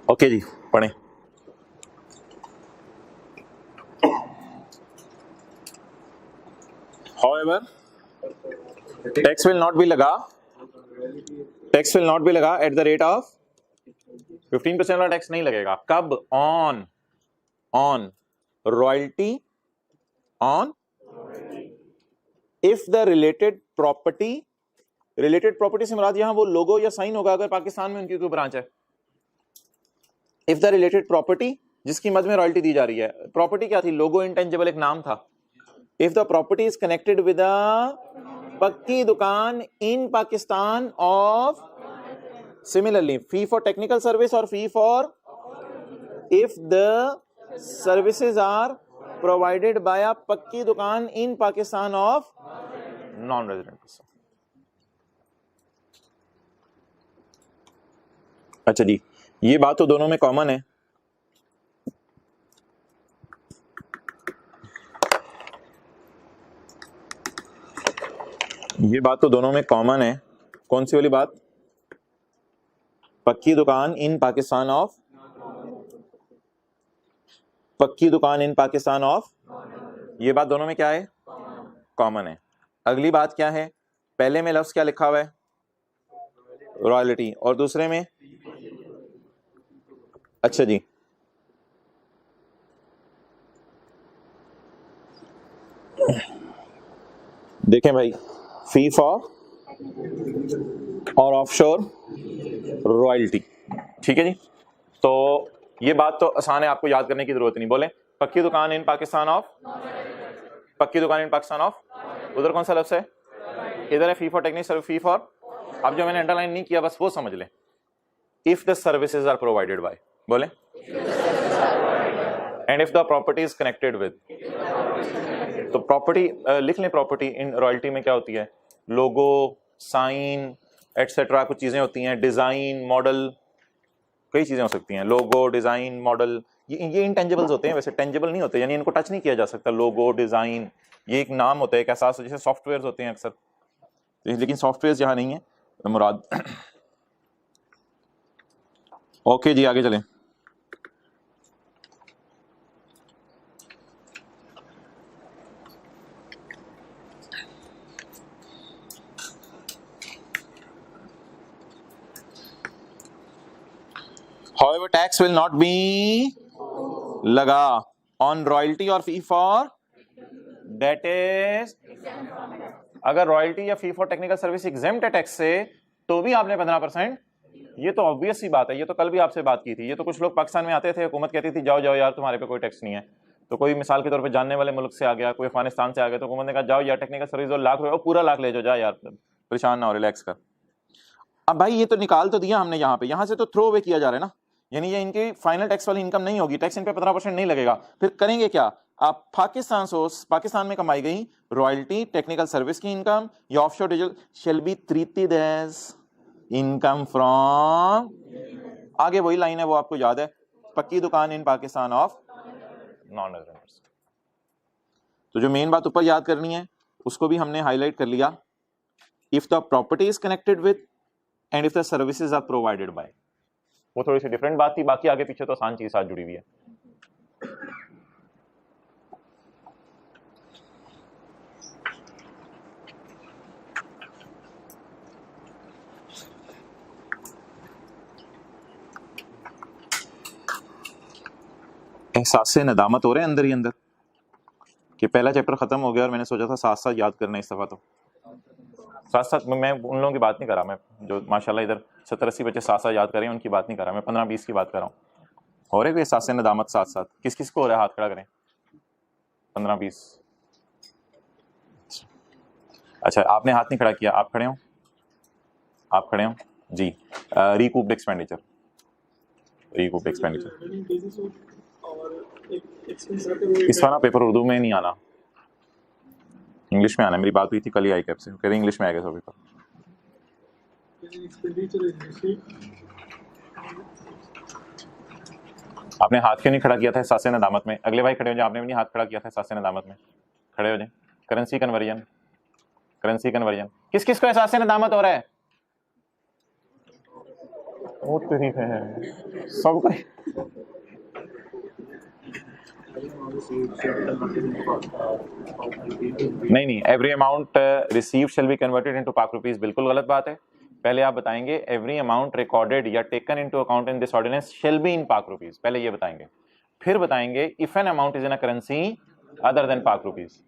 ओके जी, पढ़ें। However, tax will not be लगा at the rate of 15% वाला टैक्स नहीं लगेगा। कब? on royalty on if the related property से मुराद यहां वो लोगो या साइन होगा अगर पाकिस्तान में उनकी कोई ब्रांच है। इफ द रिलेटेड प्रॉपर्टी जिसकी मद में रॉयल्टी दी जा रही है, प्रॉपर्टी क्या थी, लोगो इंटेंजिबल एक नाम था। If the property is connected with a पक्की दुकान in Pakistan of similarly fee for technical service और fee for if the services are provided by a पक्की दुकान in Pakistan of non resident person. अच्छा जी, ये बात तो दोनों में कॉमन है। ये बात तो दोनों में कॉमन है। कौन सी वाली बात? पक्की दुकान इन पाकिस्तान ऑफ, पक्की दुकान इन पाकिस्तान ऑफ, ये बात दोनों में क्या है, कॉमन है। अगली बात क्या है, पहले में लफ्ज क्या लिखा हुआ है, रॉयल्टी, और दूसरे में, अच्छा जी, देखें भाई, फी फॉर और ऑफशोर रॉयल्टी, ठीक है जी। तो ये बात तो आसान है, आपको याद करने की जरूरत नहीं। बोले पक्की दुकान इन पाकिस्तान ऑफ, पक्की दुकान इन पाकिस्तान ऑफ, उधर कौन सा लफ्ज है, इधर है fee for technical, fee for, अब जो मैंने अंडरलाइन नहीं किया बस वो समझ लें, if the services are provided by, बोले, and if the property is connected with, तो प्रॉपर्टी लिख लें। प्रॉपर्टी इन रॉयल्टी में क्या होती है, लोगो, साइन एटसेट्रा, कुछ चीजें होती हैं, डिजाइन, मॉडल, कई चीजें हो सकती हैं, लोगो, डिजाइन, मॉडल, ये इंटेंजिबल्स होते हैं, वैसे टेंजिबल नहीं होते, यानी इनको टच नहीं किया जा सकता। लोगो, डिजाइन, ये एक नाम होता है, एक एहसास, जैसे सॉफ्टवेयर होते हैं अक्सर, लेकिन सॉफ्टवेयर यहाँ नहीं है मुराद। ओके जी, आगे चलें। However, tax will not be लगा on royalty और fee for, that is, अगर रॉयल्टी या फी फॉर टेक्निकल सर्विस एग्जेम्प्ट है टैक्स से तो भी आपने 15%, ये तो ऑब्वियस सी बात है। ये तो कल भी आपसे बात की थी। ये तो कुछ लोग पाकिस्तान में आते थे, हुकूमत कहती थी जाओ जाओ यार तुम्हारे पे कोई टैक्स नहीं है, तो कोई मिसाल के तौर पे जानने वाले मुल्क से आ गया, कोई अफगानिस्तान से आ गया, तो हुकूमत ने कहा जाओ यार टेक्निकल सर्विस और लाख रुपये, पूरा लाख ले जाओ, जा यार परेशान ना हो, रिलैक्स कर। अब भाई ये तो निकाल तो दिया हमने यहाँ पे, यहाँ से तो थ्रो अवे किया जा रहा है ना, यानी ये इनकी फाइनल टैक्स वाली इनकम नहीं होगी, टैक्स इन पे 15% नहीं लगेगा। फिर करेंगे क्या आप, पाकिस्तान में कमाई गई रॉयल्टी, टेक्निकल सर्विस की इनकम या offshore digital shall be treated as income from, आगे वही लाइन है वो आपको याद है, पक्की दुकान in Pakistan of non residents. तो जो मेन बात ऊपर याद करनी है उसको भी हमने हाईलाइट कर लिया, if the property is connected with and if the services are provided by, वो थोड़ी सी डिफरेंट बात थी, बाकी आगे पीछे तो आसान चीज साथ जुड़ी हुई है। एहसास से नदामत हो रहे हैं अंदर ही अंदर कि पहला चैप्टर खत्म हो गया और मैंने सोचा था साथ साथ याद करना इस दफा। तो साथ साथ मैं उन लोगों की बात नहीं कर रहा, मैं जो माशाल्लाह इधर 70-80 बच्चे साथ साथ याद करें उनकी बात नहीं कर रहा, मैं 15-20 की बात कर रहा हूँ। हो रहे कोई एहसास से नदामत साथ साथ? किस किस को हो रहा है? हाथ खड़ा करें। 15-20। अच्छा, आपने हाथ नहीं खड़ा किया, आप खड़े हो, आप खड़े हो जी। रिकूप्ड एक्सपेंडिचर, रिकूप्ड एक्सपेंडिचर इस वाला पेपर उर्दू में नहीं आना, इंग्लिश में आना। मेरी बात हुई थी कल ही आई कैप से, कह रहे इंग्लिश में आएगा सब पेपर। आपने हाथ क्यों नहीं खड़ा किया था एहसास से नदामत में? अगले भाई खड़े हो जाए, आपने भी नहीं हाथ खड़ा किया था एहसास से नदामत में, खड़े हो जाए। करेंसी कन्वर्जन, करेंसी कन्वर्जन किस किस को एहसास से नदामत हो रहा है? वो तरीफ है सबको। नहीं, every amount receive shall be converted into Pak rupees, बिल्कुल गलत बात है। पहले आप बताएंगे एवरी अमाउंट रिकॉर्डेड या taken into account in this ordinance shall be in Pak rupees, पहले ये बताएंगे। फिर बताएंगे if an amount is in a currency other than Pak rupees.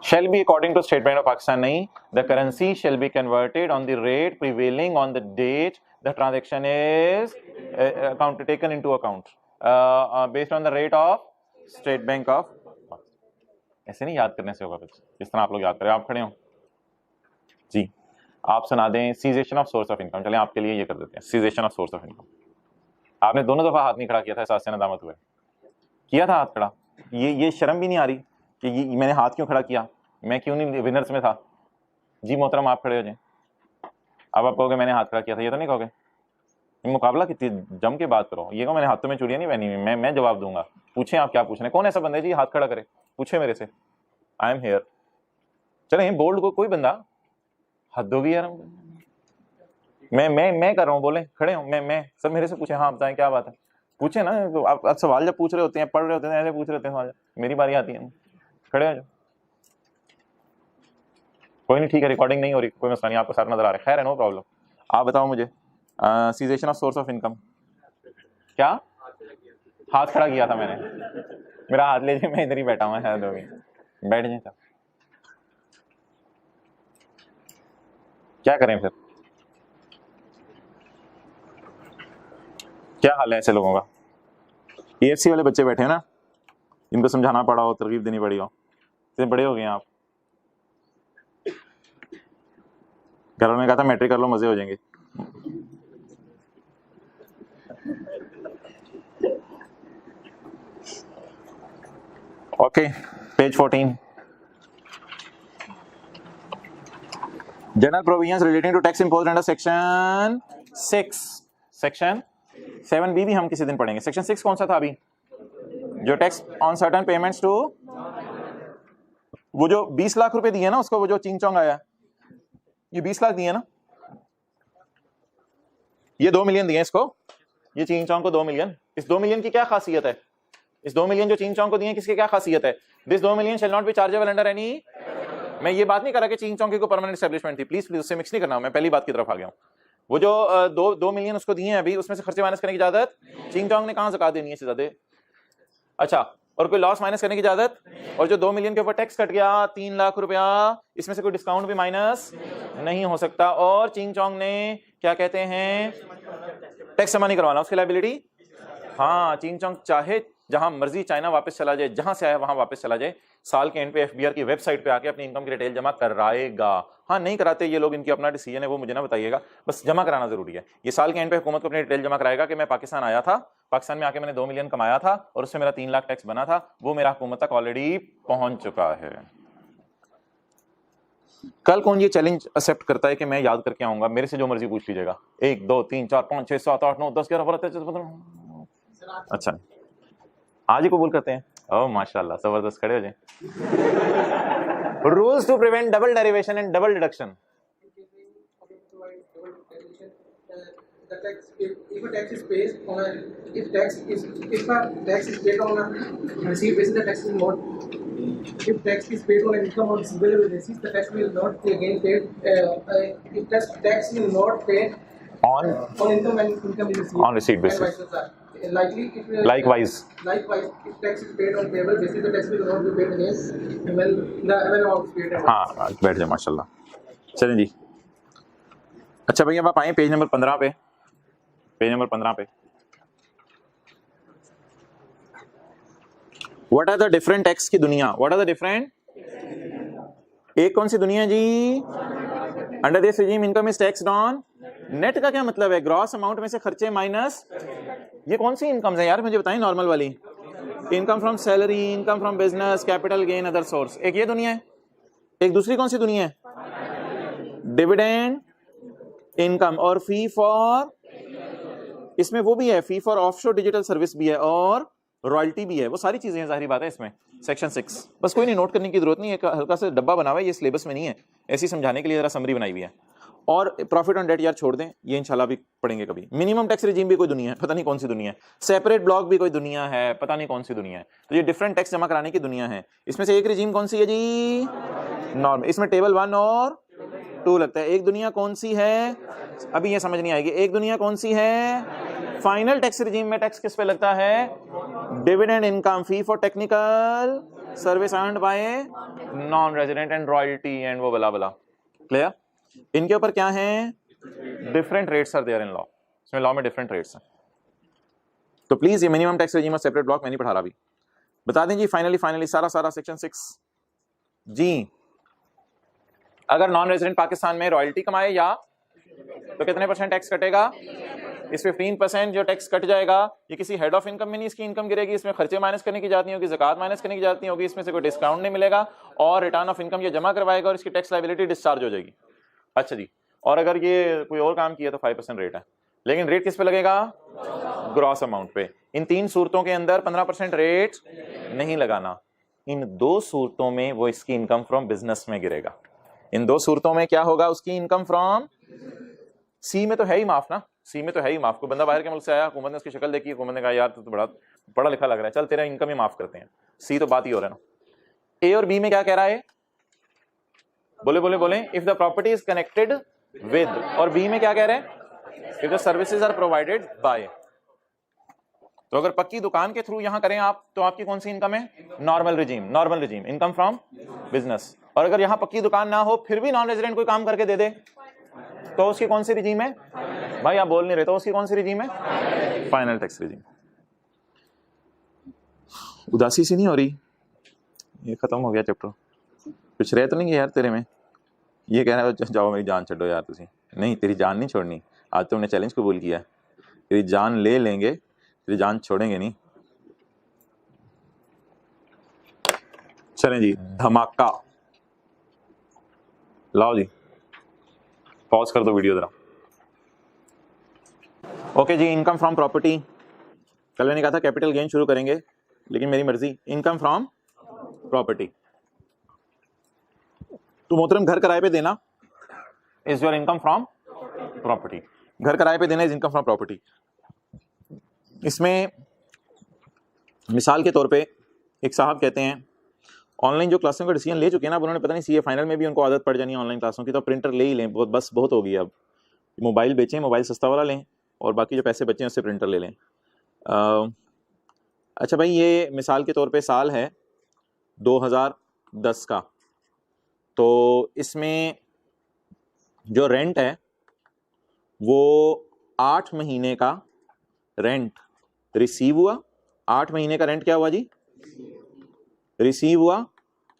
Shall be according to State Bank of Pakistan, नहीं, the currency shall be converted on the rate prevailing on the date the transaction is taken into account based on the rate of State Bank of Pakistan। ऐसे नहीं याद करने से होगा कुछ, जिस तरह आप लोग याद करें। आप खड़े हो जी, आप सुना दें cessation of source of income. चलें आपके लिए ये कर देते हैं, cessation of source of income. आपने दोनों दफा हाथ नहीं खड़ा किया था, एहसास से नदामत हुए, किया था हाथ खड़ा। ये शर्म भी नहीं आ रही कि ये मैंने हाथ क्यों खड़ा किया, मैं क्यों नहीं विनर्स में था? जी मोहतरम आप खड़े हो जाए। अब आप कहोगे मैंने हाथ खड़ा किया था, ये तो नहीं कहोगे। मुकाबला कितनी जम के बात करो, ये कहो मैंने हाथों में चूड़ियां नहीं पहनी हुई, मैं जवाब दूंगा। पूछें आप क्या पूछने, कौन ऐसा बंदा है जी हाथ खड़ा करे, पूछे मेरे से, आई एम हेयर। चले बोल्ड को कोई बंदा, हद होगी यार, मैं कर रहा हूँ, बोले खड़े हो, मैं सब मेरे से पूछे, हाँ बताएं क्या बात है, पूछे ना। तो आप सवाल जब पूछ रहे होते हैं, पढ़ रहे होते हैं, ऐसे पूछ रहे होते हैं सवाल, मेरी बारी आती है, खड़े हो जाओ। कोई नहीं, ठीक है, रिकॉर्डिंग नहीं हो रही, कोई मसला नहीं, आपको सारा नजर आ रहा है, खैर है, नो प्रॉब्लम। आप बताओ मुझे cessation of source of income क्या? हाथ खड़ा किया था मैंने, मेरा हाथ ले जाए, मैं इधर ही बैठा हुआ है, बैठ जाए। क्या करें फिर, क्या हाल है ऐसे लोगों का? EFC वाले बच्चे बैठे हैं ना, इनको समझाना पड़ा हो, तरकीब देनी पड़ी हो, इतने बड़े हो गए हैं आप। घर में कहा था मैट्रिक कर लो, मजे हो जाएंगे। Okay, page 14, general provisions relating to tax imposed under section 6। Section 7B भी हम किसी दिन पढ़ेंगे। सेक्शन 6 कौन सा था अभी? जो tax on certain payments to, वो जो 20 लाख रुपए दिए ना उसको, वो जो चिंग चोंग आया, ये 20 लाख दिए ना, ये 2 मिलियन दिए इसको, ये चिंग चोंग को 2 मिलियन। इस 2 मिलियन की क्या खासियत है? इस 2 मिलियन जो चिंग चोंग को दिए किसकी क्या खासियत है? This 2 million shall not be chargeable under any. मैं ये बात नहीं कर रहा कि चिंग चोंग की कोई परमानेंट एस्टेब्लिशमेंट थी, प्लीज उससे मिक्स नहीं करना, मैं पहली बात की तरफ आ गया हूँ। वो जो 2 मिलियन उसको दिए हैं अभी, उसमें से खर्चे माइनस करने की इजाजत चिंग चोंग ने कहां ज़कात देनी है ज्यादा? अच्छा, और कोई लॉस माइनस करने की इजाजत? और जो 2 मिलियन के ऊपर टैक्स कट गया 3 लाख रुपया, इसमें से कोई डिस्काउंट भी माइनस नहीं हो सकता। और चिंग चोंग ने क्या कहते हैं, टैक्स जमा नहीं करवाना, उसकी लायबिलिटी। हाँ, चिंग चोंग चाहे जहां मर्जी चाइना वापस चला जाए, जहां से आया वहां वापस चला जाए, साल के एंड पे FBR की वेबसाइट पे आके अपनी इनकम की डिटेल जमा कराएगा। हाँ, नहीं कराते ये लोग, इनकी अपना डिसीजन है, वो मुझे ना बताइएगा, बस जमा कराना जरूरी है। ये साल के एंड पे हुकूमत को अपनी डिटेल जमा कराएगा कि मैं पाकिस्तान आया था, पाकिस्तान में आके मैंने 2 मिलियन कमाया था और उससे मेरा 3 लाख टैक्स बना था, वो मेरा हुकूमत तक ऑलरेडी पहुंच चुका है। कल कौन ये चैलेंज एक्सेप्ट करता है कि मैं याद करके आऊंगा? मेरे से जो मर्जी पूछ लीजिएगा, 1 2 3 4 5 6 7 8 9 10 11 12 13 14। अच्छा, आज ही कबूल करते हैं? ओह माशाल्लाह, जबरदस्त, खड़े हो जाए। Rules to prevent double derivation and double deduction. The tax, if a tax is paid on a, if a tax is paid on a receipt basis, the tax will not. If tax is paid on an income or receivable basis, the tax will not be again paid. If tax will not paid on income and income is received on receipt and basis. vice versa. Likely, if Likewise, if tax is paid on payable basis, the tax will not be paid again when the amount is paid. हाँ बैठ जाए माशाल्लाह। चलें जी, अच्छा भैया अब आप आए पेज नंबर 15 पे, पेज नंबर 15 पे। What are the different tax की दुनिया, व्हाट आर द डिफरेंट, एक कौन सी दुनिया जी, under this regime income is taxed on net का क्या मतलब है, ग्रॉस अमाउंट में से खर्चे माइनस, ये कौन सी इनकम्स है यार मुझे बताएं, नॉर्मल वाली, income from salary, income from business, capital gain, other source, एक ये दुनिया है, एक दूसरी कौन सी दुनिया है, डिविडेंड इनकम, और फी फॉर, इसमें वो भी है, fee for offshore digital service भी है और रॉयल्टी भी है, वो सारी चीजें हैं, जाहिर बात है इसमें सेक्शन 6, बस कोई नहीं नोट करने की जरूरत नहीं है, एक हल्का सा डब्बा बना हुआ है, ये सिलेबस में नहीं है, ऐसी समझाने के लिए जरा समरी बनाई हुई है। और प्रॉफिट ऑन डेट यार छोड़ दें, ये इंशाल्लाह भी पढ़ेंगे कभी। मिनिमम टैक्स रिजीम भी कोई दुनिया है, पता नहीं कौन सी दुनिया है, सेपरेट ब्लॉक भी कोई दुनिया है, पता नहीं कौन सी दुनिया है, तो ये डिफरेंट टैक्स जमा कराने की दुनिया है। इसमें से एक रिजीम कौन सी है जी, नॉर्मल, इसमें टेबल 1 और 2 लगता है। एक दुनिया कौन सी है, अभी ये समझ नहीं आएगी, एक दुनिया कौन सी है, फाइनल टैक्स रिजीम में टैक्स किस पे लगता है, dividend income, fee for technical service earned by non resident and royalty and वो बला बला, क्लियर। इनके ऊपर क्या है, different rates are there in law, इसमें लॉ में डिफरेंट रेट्स हैं, तो प्लीज ये मिनिमम टैक्स रिजीम और सेपरेट ब्लॉक मैं नहीं पढ़ा रहा अभी, बता दें जी। फाइनली सारा सेक्शन 6 जी, अगर नॉन रेजिडेंट पाकिस्तान में रॉयल्टी कमाए या तो कितने % टैक्स कटेगा, इस 15% जो टैक्स कट जाएगा, ये किसी हेड ऑफ इनकम में नहीं इसकी इनकम गिरेगी, इसमें खर्चे माइनस करने की जाती होगी, ज़कात माइनस करने की जाती होगी, इसमें से कोई डिस्काउंट नहीं मिलेगा और रिटर्न ऑफ इनकम ये जमा करवाएगा और इसकी टैक्स लायबिलिटी डिस्चार्ज हो जाएगी। अच्छा जी, और अगर ये कोई और काम किया तो 5% रेट है, लेकिन रेट किस पे लगेगा, ग्रॉस अमाउंट पे। इन 3 सूरतों के अंदर 15% रेट नहीं लगाना, इन 2 सूरतों में वो इसकी इनकम फ्रॉम बिजनेस में गिरेगा, इन 2 सूरतों में क्या होगा, उसकी इनकम फ्रॉम, सी में तो है ही माफ ना, सी में तो है ही माफ, को बंदा बाहर के मुल्क से आया, हुकूमत ने उसकी शक्ल देखी, हुकूमत ने कहा यार तो बड़ा पढ़ा लिखा लग रहा है, चल तेरा इनकम ही माफ करते हैं, सी तो बात ही हो रहा है ना। ए और बी में क्या कह रहा है, बोले if the property is connected with, और बी में क्या कह रहे हैं, if the services are provided by. तो अगर पक्की दुकान के थ्रू यहां करें आप तो आपकी कौन सी इनकम है, normal regime income from business. और अगर यहां पक्की दुकान ना हो फिर भी नॉन रेजिडेंट कोई काम करके दे दे तो उसकी कौन सी रिजीम है, भाई आप बोल नहीं रहे, तो उसकी कौन सी रिजीम है, फाइनल टैक्स रिजीम। उदासी सी नहीं हो रही, ये खत्म हो गया चैप्टर, कुछ रह तो नहीं गया यार तेरे में, ये कह रहा है जाओ मेरी जान छोड़ो यार तुसी, नहीं तेरी जान नहीं छोड़नी, आज तुमने चैलेंज कबूल किया, तेरी जान ले लेंगे, तेरी जान छोड़ेंगे नहीं। चलें जी, धमाका लाओ जी, पॉज कर दो वीडियो जरा। ओके जी, इनकम फ्रॉम प्रॉपर्टी, कल मैंने कहा था कैपिटल गेन शुरू करेंगे, लेकिन मेरी मर्जी, इनकम फ्रॉम प्रॉपर्टी, तो मोहतरम घर किराए पे देना is your income from property, घर किराए पे देना इज इनकम फ्रॉम प्रॉपर्टी। इसमें मिसाल के तौर पे एक साहब कहते हैं ऑनलाइन जो क्लासों का डिसीजन ले चुके हैं ना, उन्होंने पता नहीं सीए फाइनल में भी उनको आदत पड़ जानी है ऑनलाइन क्लासों की, तो प्रिंटर ले ही लें, बहुत हो गई अब, मोबाइल बेचें, मोबाइल सस्ता वाला लें और बाकी जो पैसे बचे हैं उससे प्रिंटर ले लें। अच्छा भाई, ये मिसाल के तौर पे साल है 2010 का, तो इसमें जो रेंट है वो 8 महीने का रेंट रिसीव हुआ, 8 महीने का रेंट क्या हुआ जी, रिसीव हुआ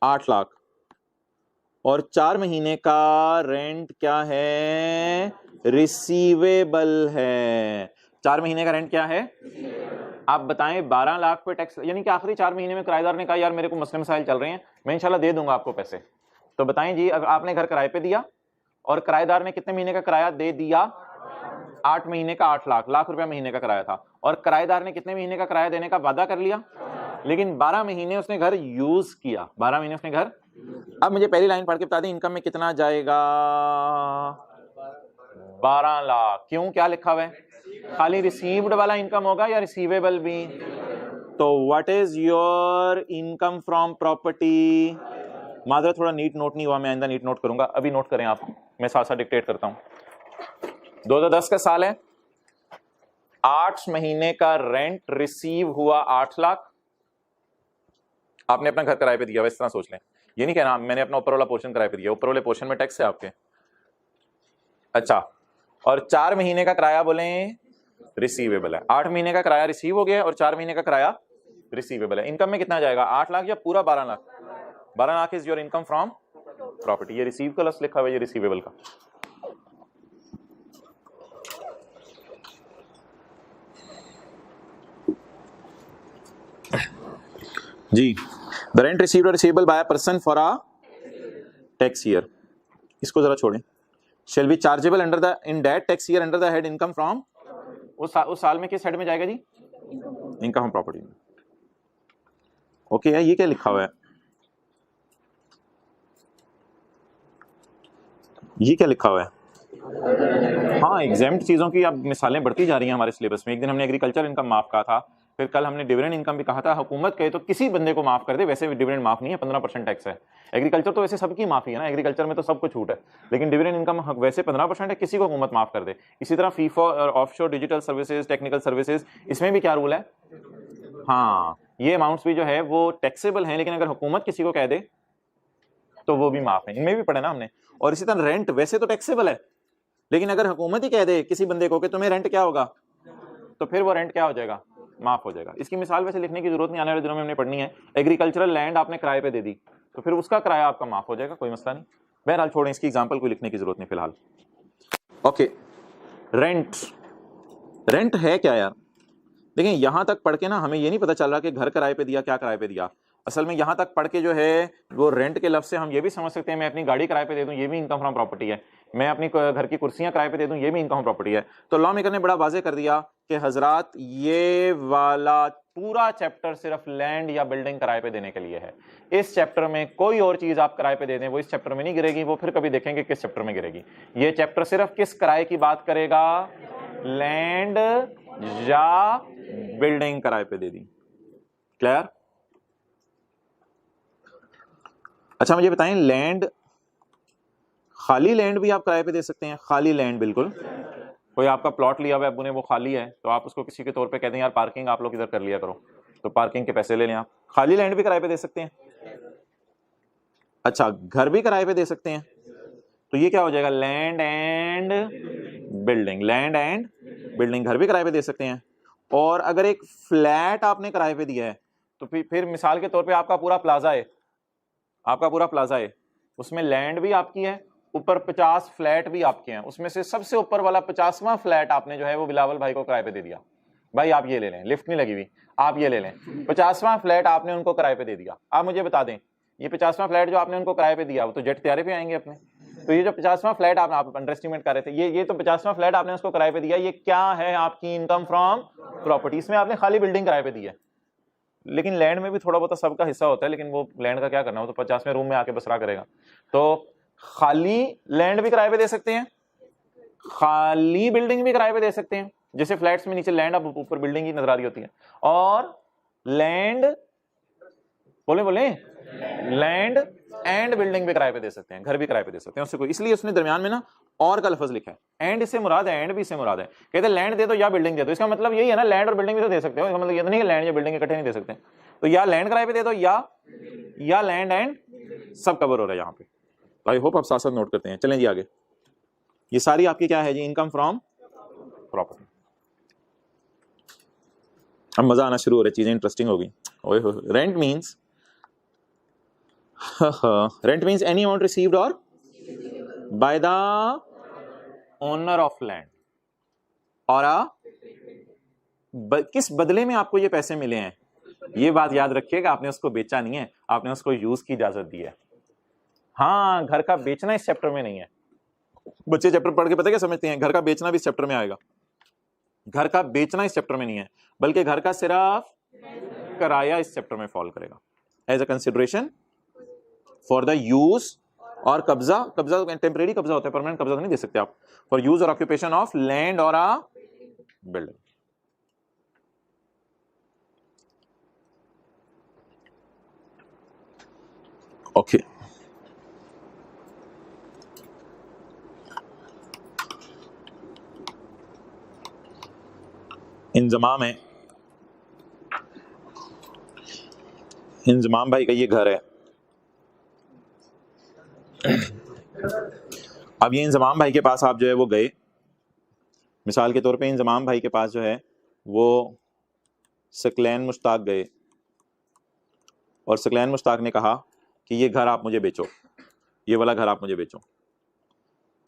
8 लाख, और 4 महीने का रेंट क्या है, रिसीवेबल है। 4 महीने का रेंट क्या है, आप बताएं, 12 लाख पे टैक्स, यानी कि आखिरी 4 महीने में किराएदार ने कहा यार मेरे को मसले मसाइल चल रहे हैं, मैं इंशाल्लाह दे दूंगा आपको पैसे, तो बताएं जी, अगर आपने घर किराए पे दिया और किराएदार ने कितने महीने का किराया दे दिया, 8 महीने का 8 लाख रुपया महीने का किराया था, और किराएदार ने कितने महीने का किराया देने का वादा कर लिया, लेकिन 12 महीने उसने घर यूज किया, 12 महीने उसने घर। अब मुझे पहली लाइन पढ़ के बता दें इनकम में कितना जाएगा, 12 लाख। क्यों, क्या लिखा हुआ है, खाली रिसीव्ड वाला इनकम होगा या रिसीवेबल भी, तो what is your income from property. माजरा थोड़ा नीट नोट नहीं हुआ, मैं आइंदा नीट नोट करूंगा, अभी नोट करें आप, मैं साथ साथ डिक्टेट करता हूं। 2010 का साल है, 8 महीने का रेंट रिसीव हुआ 8 लाख, आपने अपना घर किराए पे दिया हुआ, इस तरह सोच लें। ये नहीं कहना मैंने अपना ऊपर वाला पोर्शन किराए पे दिया, ऊपर वाले पोर्शन में टैक्स है आपके। अच्छा, और 4 महीने का किराया बोले रिसीवेबल है। 8 महीने का किराया रिसीव हो गया और 4 महीने का किराया रिसीवेबल है। इनकम में कितना जाएगा, 8 लाख या पूरा 12 lakh? 12 lakh is your income from property. ये रिसीव का लफ्ज लिखा हुआ है, ये रिसीवेबल का। जी, द रेंट रिसीव्ड और receivable by a person for a tax year, इसको जरा छोड़ें। Shall be chargeable under the in that tax year under the head income from, उस साल में किस हेड में जाएगा जी? इनकम फ्रॉम प्रॉपर्टी में। ओके है, ये क्या लिखा हुआ है, ये क्या लिखा हुआ है? हाँ, एग्जेम्प्ट चीजों की अब मिसालें बढ़ती जा रही हैं हमारे सिलेबस में। एक दिन हमने एग्रीकल्चर इनकम माफ कहा था, फिर कल हमने डिविडेंड इनकम भी कहा था। हुकूमत कहे तो किसी बंदे को माफ कर दे, वैसे डिविडेंड माफ नहीं है, 15% टैक्स है। एग्रीकल्चर तो वैसे सबकी माफी है ना, एग्रीकल्चर में तो सबको छूट है, लेकिन डिविडेंड इनकम वैसे 15% है, किसी को हुकूमत माफ कर दे। इसी तरह fee for offshore digital services, technical services, इसमें भी क्या रूल है? हाँ, ये अमाउंट्स भी जो है वो टैक्सेबल हैं, लेकिन अगर हुकूमत किसी को कह दे तो वो भी माफ है। इनमें भी पढ़ा ना हमने। और इसी तरह रेंट वैसे तो टैक्सेबल है, लेकिन अगर हुकूमत ही कह दे किसी बंदे को कि तुम्हें रेंट क्या होगा, तो फिर वो रेंट क्या हो जाएगा? माफ हो जाएगा। इसकी मिसाल वैसे लिखने की जरूरत नहीं, आने वाले दिनों में हमने पढ़नी है। एग्रीकल्चरल लैंड आपने किराए पे दे दी, तो फिर उसका किराया आपका माफ हो जाएगा, कोई मसला नहीं। बहरहाल छोड़ें, इसकी एग्जांपल को लिखने की जरूरत नहीं फिलहाल। ओके, रेंट, रेंट है क्या यार? देखिए, यहां तक पढ़ के ना हमें ये नहीं पता चल रहा कि घर किराए पे दिया, क्या किराए पे दिया। असल में यहां तक पढ़ के जो है वो रेंट के लफ्ज से हम ये भी समझ सकते हैं, मैं अपनी गाड़ी किराए पे दे दूं, ये भी इनकम फ्रॉम प्रॉपर्टी है। मैं अपनी घर की कुर्सियां किराए पे दे दूं, ये भी इनकम प्रॉपर्टी है। तो लॉ मेकर ने बड़ा वाज़ेह कर दिया कि हजरात ये वाला पूरा चैप्टर सिर्फ लैंड या बिल्डिंग किराए पे देने के लिए है। इस चैप्टर में कोई और चीज आप किराए पे दे दें वो इस चैप्टर में नहीं गिरेगी, वो फिर कभी देखेंगे किस चैप्टर में गिरेगी। ये चैप्टर सिर्फ किस किराए की बात करेगा? लैंड या बिल्डिंग किराए पे दे दी। क्लियर? अच्छा मुझे बताएं, लैंड, खाली लैंड भी आप किराए पे दे सकते हैं? खाली लैंड, बिल्कुल। कोई आपका प्लॉट लिया हुआ है अब्बू ने, वो खाली है, तो आप उसको किसी के तौर पे कहते हैं यार पार्किंग आप लोग इधर कर लिया करो, तो पार्किंग के पैसे ले लें आप। खाली लैंड भी किराए पे दे सकते हैं। अच्छा, घर भी किराए पे दे सकते हैं, तो ये क्या हो जाएगा? Land and building. Land and building, घर भी किराए पे दे सकते हैं। और अगर एक फ्लैट आपने किराए पे दिया है, तो फिर मिसाल के तौर पे आपका पूरा प्लाजा है, आपका पूरा प्लाजा है, उसमें लैंड भी आपकी है, ऊपर 50 फ्लैट भी आपके हैं, उसमें से सबसे ऊपर वाला 50वां फ्लैट आपने जो है वो बिलावल भाई को किराए पे दे दिया। भाई आप ये ले लें, लिफ्ट नहीं लगी हुई, आप ये ले लें। 50वां फ्लैट आपने उनको किराए पे दे दिया। आप मुझे बता दें, ये 50वां फ्लैट जो आपने उनको किराए पे दिया वो तो जेट त्यारे पे आएंगे अपने। तो ये जो 50वां फ्लैट आप अंडर एस्टिमेट कर रहे थे, ये तो 50वां फ्लैट आपने उसको किराए पे दिया, ये क्या है? आपकी इनकम फ्रॉम प्रॉपर्टी। इसमें आपने खाली बिल्डिंग किराए पे दी है, लेकिन लैंड में भी थोड़ा बहुत सबका हिस्सा होता है, लेकिन वो लैंड का क्या करना, वो तो 50वें रूम में आके बसरा करेगा। तो खाली लैंड भी किराए पे दे सकते हैं, खाली बिल्डिंग भी किराए पे दे सकते हैं। जैसे फ्लैट्स में नीचे लैंड, अब ऊपर बिल्डिंग ही नजर आ रही होती है। और लैंड, बोले लैंड एंड बिल्डिंग भी किराए पे दे सकते हैं, घर भी किराए पे दे सकते हैं, उससे कोई, इसलिए उसने दरमियान में ना और का लफ्ज लिखा है। एंड इससे मुराद है, एंड भी इससे मुराद है। कहते हैं लैंड दे दो या बिल्डिंग दे दो, इसका मतलब यही है ना, लैंड और बिल्डिंग भी तो दे सकते हो। इसका मतलब ये नहीं है लैंड या बिल्डिंग इकट्ठे नहीं दे सकते। तो या लैंड किराए पे दे दो या लैंड एंड, सब कवर हो रहा है यहाँ पे। आई होप आप साथ साथ नोट करते हैं। चलें जी आगे। ये सारी आपकी क्या है जी? Income from property. अब मजा आना शुरू हो रहा है, चीजें इंटरेस्टिंग हो गई। ओए हो, rent means, rent means any amount received और by the owner of land और किस बदले में आपको ये पैसे मिले हैं। ये बात याद रखिएगा, आपने उसको बेचा नहीं है, आपने उसको यूज की इजाजत दी है। हाँ, घर का बेचना इस चैप्टर में नहीं है। बच्चे चैप्टर पढ़ के पता क्या समझते हैं? घर का बेचना भी इस चैप्टर में आएगा। घर का बेचना इस चैप्टर में नहीं है, बल्कि घर का सिर्फ किराया इस चैप्टर में फॉल करेगा as a consideration for the use और कब्जा। कब्जा टेम्परेरी कब्जा होता है, परमानेंट कब्जा तो नहीं दे सकते आप। फॉर यूज और ऑक्यूपेशन ऑफ लैंड और अ बिल्डिंग। ओके, इंजमाम है, इंजमाम भाई का ये घर है। अब ये इंजमाम भाई के पास आप जो है वो गए, मिसाल के तौर पे इंजमाम भाई के पास जो है वो सकलैन मुश्ताक गए और सकलैन मुश्ताक ने कहा कि ये घर आप मुझे बेचो, ये वाला घर आप मुझे बेचो।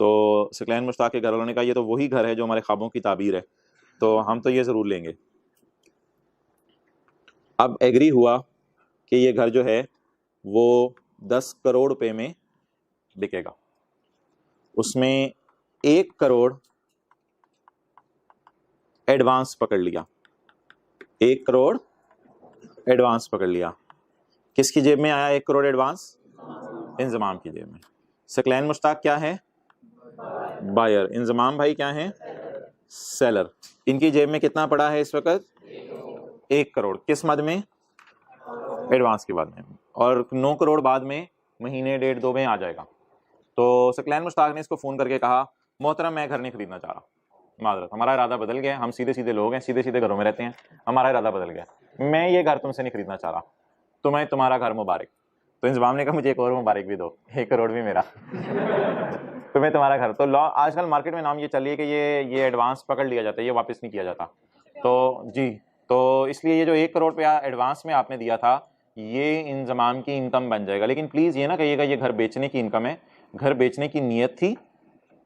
तो सकलैन मुश्ताक के घर वालों ने कहा ये तो वही घर है जो हमारे ख्वाबों की ताबीर है, तो हम तो ये ज़रूर लेंगे। अब एग्री हुआ कि ये घर जो है वो 10 करोड़ रुपए में बिकेगा। उसमें 1 करोड़ एडवांस पकड़ लिया, 1 करोड़ एडवांस पकड़ लिया। किसकी जेब में आया 1 करोड़ एडवांस? इंजमाम की जेब में। सकलैन मुश्ताक क्या है? बायर। इंजमाम भाई क्या है? सेलर। इनकी जेब में कितना पड़ा है इस वक्त? 1 करोड़। किस मद में? एडवांस के बाद में। और 9 करोड़ बाद में, महीने 1.5-2 में आ जाएगा। तो सकलैन मुश्ताक ने इसको फ़ोन करके कहा, मोहतरम मैं घर नहीं खरीदना चाह रहा, माजरत हमारा इरादा बदल गया, हम सीधे सीधे लोग हैं, सीधे सीधे घरों में रहते हैं, हमारा इरादा बदल गया, मैं ये घर तुमसे नहीं खरीदना चाह रहा, तुम्हें तुम्हारा घर मुबारक। तो इंजमाम ने कहा मुझे 1 और मुबारक भी दो, 1 करोड़ भी मेरा। तुम्हें तुम्हारा घर। तो लॉ आजकल मार्केट में नाम ये चलिए कि ये एडवांस पकड़ लिया जाता है, ये वापस नहीं किया जाता। तो जी, तो इसलिए ये जो 1 करोड़ रुपया एडवांस में आपने दिया था ये इंजमाम की इनकम बन जाएगा। लेकिन प्लीज़ ये ना कहिएगा ये घर बेचने की इनकम है, घर बेचने की नीयत थी,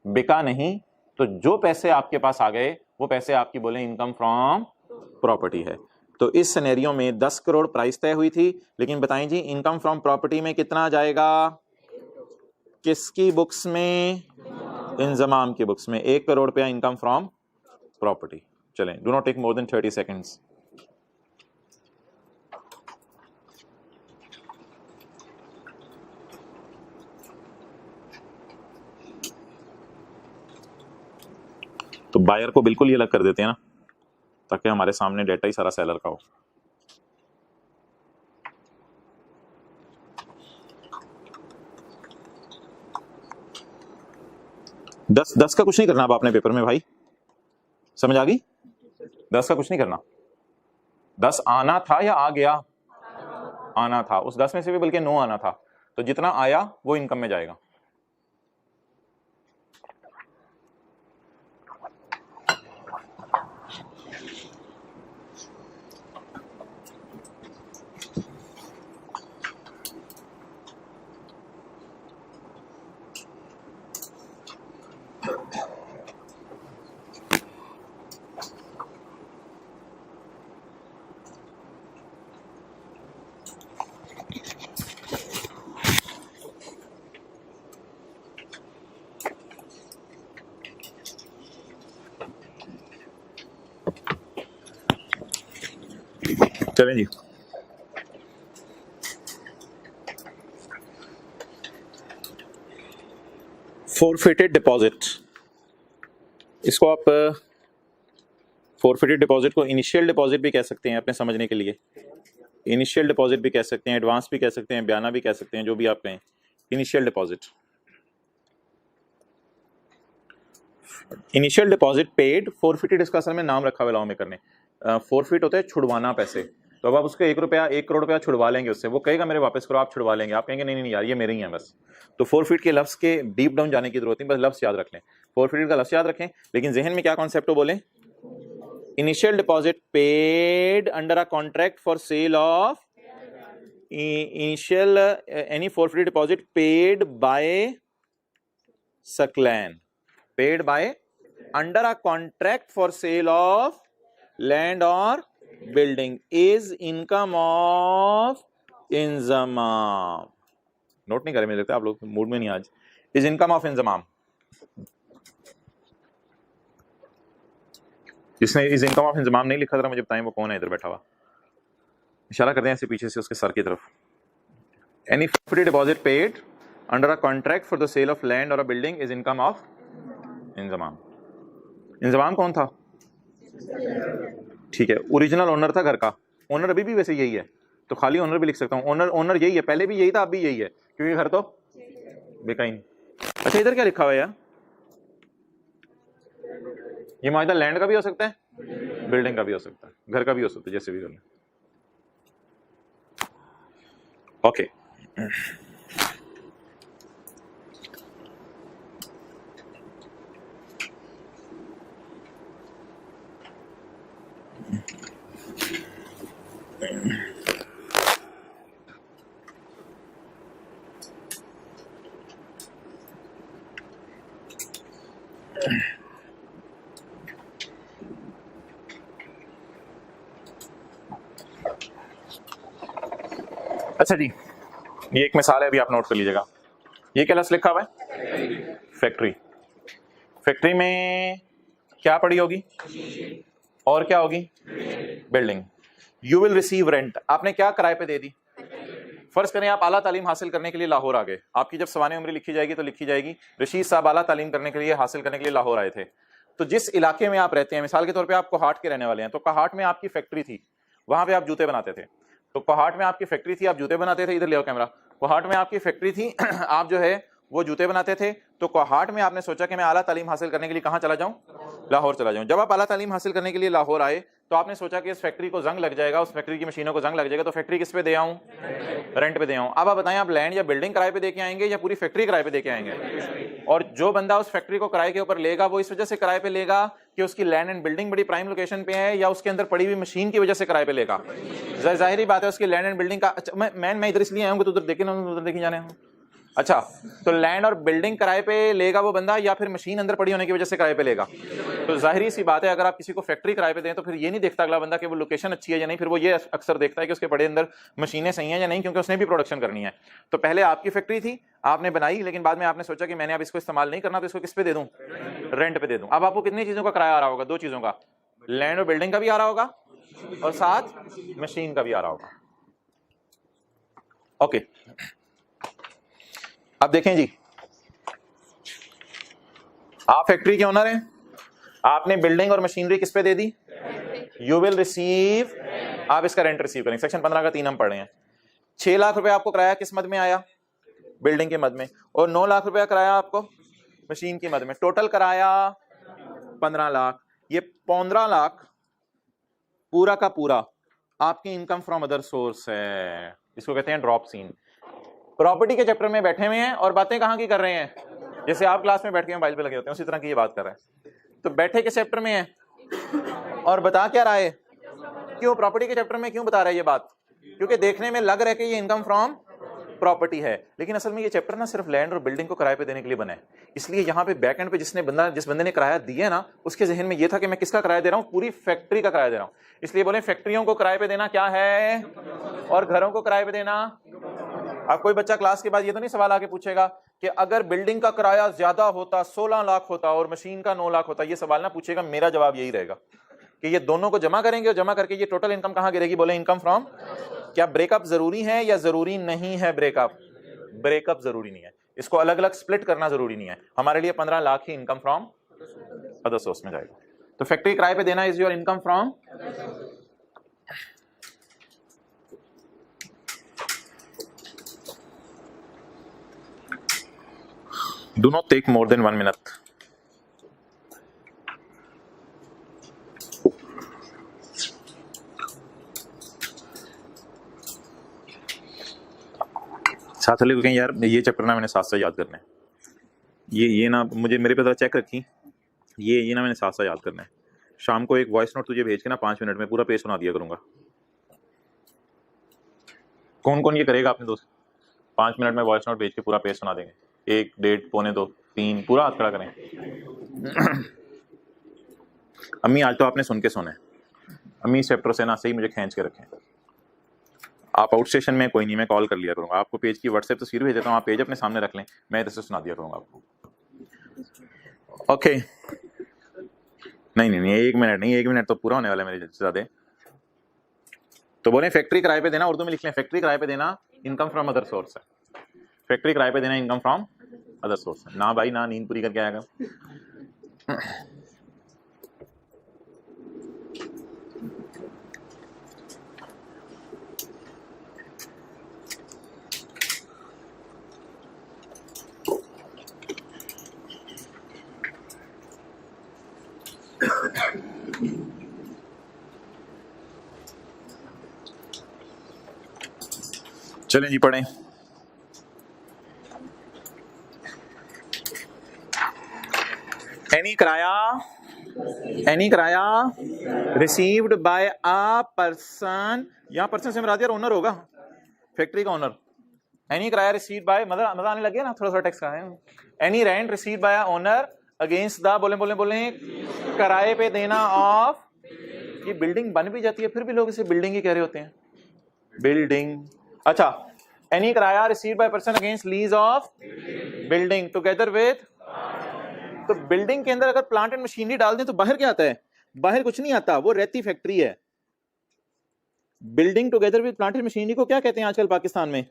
बिका नहीं, तो जो पैसे आपके पास आ गए वो पैसे आपकी बोले इनकम फ्रॉम प्रॉपर्टी है। तो इस सिनेरियो में 10 करोड़ प्राइस तय हुई थी, लेकिन बताएं जी इनकम फ्रॉम प्रॉपर्टी में कितना जाएगा? किसकी बुक्स में? इंजमाम की बुक्स में 1 करोड़ रुपया इनकम फ्रॉम प्रॉपर्टी। चलें, do not take more than 30 seconds. तो बायर को बिल्कुल ही अलग कर देते हैं ना, ताकि हमारे सामने डेटा ही सारा सेलर का हो। दस का कुछ नहीं करना अब आपने पेपर में भाई, समझ आ गई? 10 का कुछ नहीं करना। 10 आना था या आ गया? आना था। उस 10 में से भी बल्कि 9 आना था, तो जितना आया वो इनकम में जाएगा। चलें जी, फोरफिटेड डिपॉजिट, इसको आप फोरफिटेड डिपॉजिट को इनिशियल डिपॉजिट भी कह सकते हैं अपने समझने के लिए, इनिशियल डिपॉजिट भी कह सकते हैं, एडवांस भी कह सकते हैं, बयाना भी कह सकते हैं, जो भी आप कहें। Initial deposit, initial deposit paid forfeited, इसका असल में नाम रखा हुआ लॉ में करने। फोरफिट होता है छुड़वाना पैसे। तो अब आप उसको 1 करोड़ रुपया छुड़वा लेंगे उससे, वो कहेगा मेरे वापस करो, आप छुड़वा लेंगे, आप कहेंगे नहीं नहीं यार ये मेरे ही हैं बस। तो फोरफिट के लफ्ज़ के डीप डाउन जाने की जरूरत नहीं, बस लफ्ज़ याद रख लें, फोरफिट का लफ्ज़ याद रखें, लेकिन जहन में क्या कॉन्सेप्ट हो बोले? Initial deposit paid under a contract for sale of, initial any forfeited deposit paid by Saqlain, paid by under a contract for sale of land or building is income of Inzamam. Note नहीं करे, मुझे लगता है आप लोग mood में नहीं आज। is income of Inzamam. जिसने is income of इंजमाम नहीं लिखा, जरा मुझे बताएं वो कौन है इधर बैठा हुआ, इशारा करते हैं ऐसे पीछे से उसके सर की तरफ। any property deposit paid under a contract for the sale of land or a building is income of Inzamam. Inzamam कौन था? ठीक है, ओरिजिनल ओनर था घर का, ओनर अभी भी वैसे यही है, तो खाली ओनर भी लिख सकता हूँ, ओनर यही है, पहले भी यही था, अब भी यही है, क्योंकि घर तो बिका ही नहीं। अच्छा इधर क्या लिखा हुआ है यार? ये मायदा लैंड का भी हो सकता है, बिल्डिंग का भी हो सकता है, घर का भी हो सकता है, जैसे भी कर लें। ओके अच्छा जी, ये एक मिसाल है, अभी आप नोट कर लीजिएगा। ये क्या लफ्ज़ लिखा हुआ है? फैक्ट्री। फैक्ट्री में क्या पड़ी होगी और क्या होगी? Building. You will receive rent. आपने क्या किराए पे दे दी? फर्ज करें आप आला तालीम हासिल करने के लिए लाहौर आ गए। आपकी जब सवाने उम्र लिखी जाएगी तो लिखी जाएगी रशीद साहब आला तालीम करने के लिए, हासिल करने के लिए लाहौर आए थे। तो जिस इलाके में आप रहते हैं, मिसाल के तौर पे आप कोहाट के रहने वाले हैं, तो कोहाट में आपकी फैक्ट्री थी, वहां पे आप जूते बनाते थे। तो कोहाट में आपकी फैक्ट्री थी, आप जूते बनाते थे। इधर ले आओ कैमरा। कोहाट में आपकी फैक्ट्री थी, आप जो है वो जूते बनाते थे। तो कोहाट में आपने सोचा कि मैं आला तालीम हासिल करने के लिए कहाँ चला जाऊँ? लाहौर चला जाऊँ। जब आप आला तालीम हासिल करने के लिए लाहौर आए तो आपने सोचा कि इस फैक्ट्री को जंग लग जाएगा, उस फैक्ट्री की मशीनों को जंग लग जाएगा, तो फैक्ट्री किस पे दे आऊँ? रेंट पे दे आऊँ। अब आप बताएं, आप लैंड या बिल्डिंग किराए पे दे के आएंगे या पूरी फैक्ट्री किराए पे दे के आएंगे? और जो बंदा उस फैक्ट्री को किराए के ऊपर लेगा वो इस वजह से किराए पे लेगा कि उसकी लैंड एंड बिल्डिंग बड़ी प्राइम लोकेशन पे है, या उसके अंदर पड़ी हुई मशीन की वजह से किराए पे लेगा? जाहिर बात है उसकी लैंड एंड बिल्डिंग का। अच्छा, मैं इधर इसलिए आऊँगा तो उधर देखे ना, उधर देखे जाने। अच्छा, तो लैंड और बिल्डिंग किराए पे लेगा वो बंदा, या फिर मशीन अंदर पड़ी होने की वजह से किराए पे लेगा? तो जाहिर सी बात है, अगर आप किसी को फैक्ट्री किराए पे दें तो फिर ये नहीं देखता अगला बंदा कि वो लोकेशन अच्छी है या नहीं, फिर वो ये अक्सर देखता है कि उसके बड़े अंदर मशीनें सही हैं या नहीं, क्योंकि उसने भी प्रोडक्शन करनी है। तो पहले आपकी फैक्ट्री थी, आपने बनाई, लेकिन बाद में आपने सोचा कि मैंने अब इसको इस्तेमाल नहीं करना, तो इसको किस पे दे दूं? रेंट पे दे दूं। अब आपको कितनी चीजों का किराया आ रहा होगा? 2 चीजों का, लैंड और बिल्डिंग का भी आ रहा होगा और साथ मशीन का भी आ रहा होगा। ओके, अब देखें जी, आप फैक्ट्री के ओनर हैं, आपने बिल्डिंग और मशीनरी किस पे दे दी? यू विल रिसीव, आप इसका रेंट रिसीव करेंगे। सेक्शन 15 का 3 हम पढ़ रहे हैं। 6 लाख रुपए आपको किराया किस मद में आया? बिल्डिंग के मद में। और 9 लाख रुपया किराया आपको मशीन की मद में। टोटल किराया 15 लाख। ये 15 लाख पूरा का पूरा आपकी इनकम फ्रॉम अदर सोर्स है। इसको कहते हैं ड्रॉप सीन। प्रॉपर्टी के चैप्टर में बैठे हुए हैं और बातें कहां की कर रहे हैं? जैसे आप क्लास में बैठ के मोबाइल पे लगे होते हैं, उसी तरह की ये बात कर रहे हैं। तो बैठे के चैप्टर में है और बता क्या रहा है? क्यों प्रॉपर्टी के चैप्टर में क्यों बता रहा है ये बात? क्योंकि देखने में लग रहा है कि ये इनकम फ्रॉम प्रॉपर्टी है, लेकिन असल में ये चैप्टर ना सिर्फ लैंड और बिल्डिंग को किराए पे देने के लिए बना है। इसलिए यहाँ पे बैक एंड पे जिस बंदे ने किराया दिया ना, उसके जहन में ये था कि मैं किसका किराया दे रहा हूँ? पूरी फैक्ट्री का किराया दे रहा हूँ। इसलिए बोले फैक्ट्रियों को किराए पे देना क्या है और घरों को किराए पे देना। अब कोई बच्चा क्लास के बाद ये तो नहीं सवाल आके पूछेगा कि अगर बिल्डिंग का किराया ज्यादा होता, 16 लाख होता और मशीन का 9 लाख होता, ये सवाल ना पूछेगा। मेरा जवाब यही रहेगा कि ये दोनों को जमा करेंगे और जमा करके ये टोटल इनकम कहां गिरेगी? बोले इनकम फ्रॉम। क्या ब्रेकअप जरूरी है या जरूरी नहीं है? ब्रेकअप जरूरी नहीं है। इसको अलग अलग स्प्लिट करना जरूरी नहीं है। हमारे लिए 15 लाख ही इनकम फ्रॉम अदर सोर्स में जाएगा। तो फैक्ट्री किराए पे देना is your income from. Do not take more than 1 minute. साथ वाले को कहें यार ये चैप्टर ना मैंने साथ साथ याद करना है, ये ना मुझे मेरे पे चेक रखी, ये ना मैंने साथ साथ याद करना है। शाम को एक वॉइस नोट तुझे भेज के ना 5 मिनट में पूरा पेज सुना दिया करूंगा। कौन कौन ये करेगा अपने दोस्त? 5 मिनट में वॉइस नोट भेज के पूरा पेज सुना देंगे। 1, 1.5, पौने 2, 3 पूरा हाथ खड़ा करें। अम्मी आज तो आपने सुन के सोना है। अम्मी इस चैप्टर से ना सही मुझे खींच के रखें। आप आउट स्टेशन में कोई नहीं, मैं कॉल कर लिया करूंगा आपको। पेज की व्हाट्सएप तस्वीर भेज देता हूँ, आप पेज अपने सामने रख लें, मैं इधर से सुना दिया करूंगा आपको। ओके नहीं 1 मिनट नहीं, 1 मिनट तो पूरा होने वाला है मेरे ज्यादा। तो बोले फैक्ट्री किराए पे देना, उर्दू में लिख लें, फैक्ट्री किराए पे देना इनकम फ्रॉम अदर सोर्स है। फैक्ट्री किराए पे देना इनकम फ्रॉम अदर सोर्स है। ना भाई ना, नींद पूरी करके आएगा। चलें जी पढ़ें। एनी किराया रिसीव्ड बाय अ पर्सन, यहाँ पर्सन से मराद यार ओनर होगा, फैक्ट्री का ओनर। एनी किराया रिसीव्ड बाय, मजा आने लग गया ना, थोड़ा सा टेक्स्ट का है। Any rent received by owner against the, बोले किराए पे देना ऑफ, ये बिल्डिंग बन भी जाती है फिर भी लोग इसे बिल्डिंग ही कह रहे होते हैं, बिल्डिंग। अच्छा, एनी किराया received by person against lease of building together with, तो बिल्डिंग के अंदर अगर प्लांट एंड मशीनरी डाल दें तो बाहर क्या आता है? बाहर कुछ नहीं आता, वो रहती फैक्ट्री है। Building together with plant and machinery को क्या कहते हैं आजकल पाकिस्तान में?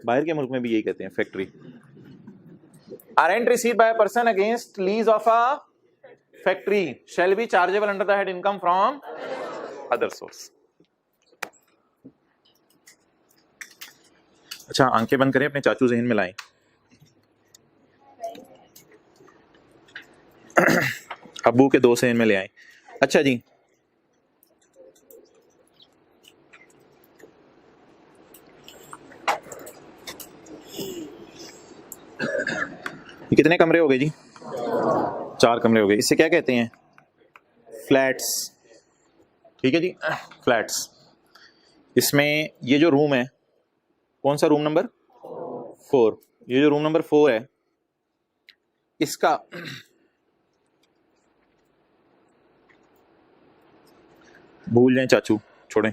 बाहर के मुल्क में भी यही कहते हैं, factory. Rent received by person against lease of a factory shall be chargeable under the head income from other source. अच्छा, आंखें बंद करें, अपने चाचू जहन में लाएं। अब्बू के दो जहन में ले आए। अच्छा जी, ये कितने कमरे हो गए जी? 4 कमरे हो गए। इसे क्या कहते हैं? फ्लैट्स। ठीक है जी, फ्लैट्स। इसमें ये जो रूम है, कौन सा रूम नंबर 4, ये जो रूम नंबर 4 है, इसका भूल जाएं चाचू, छोड़ें।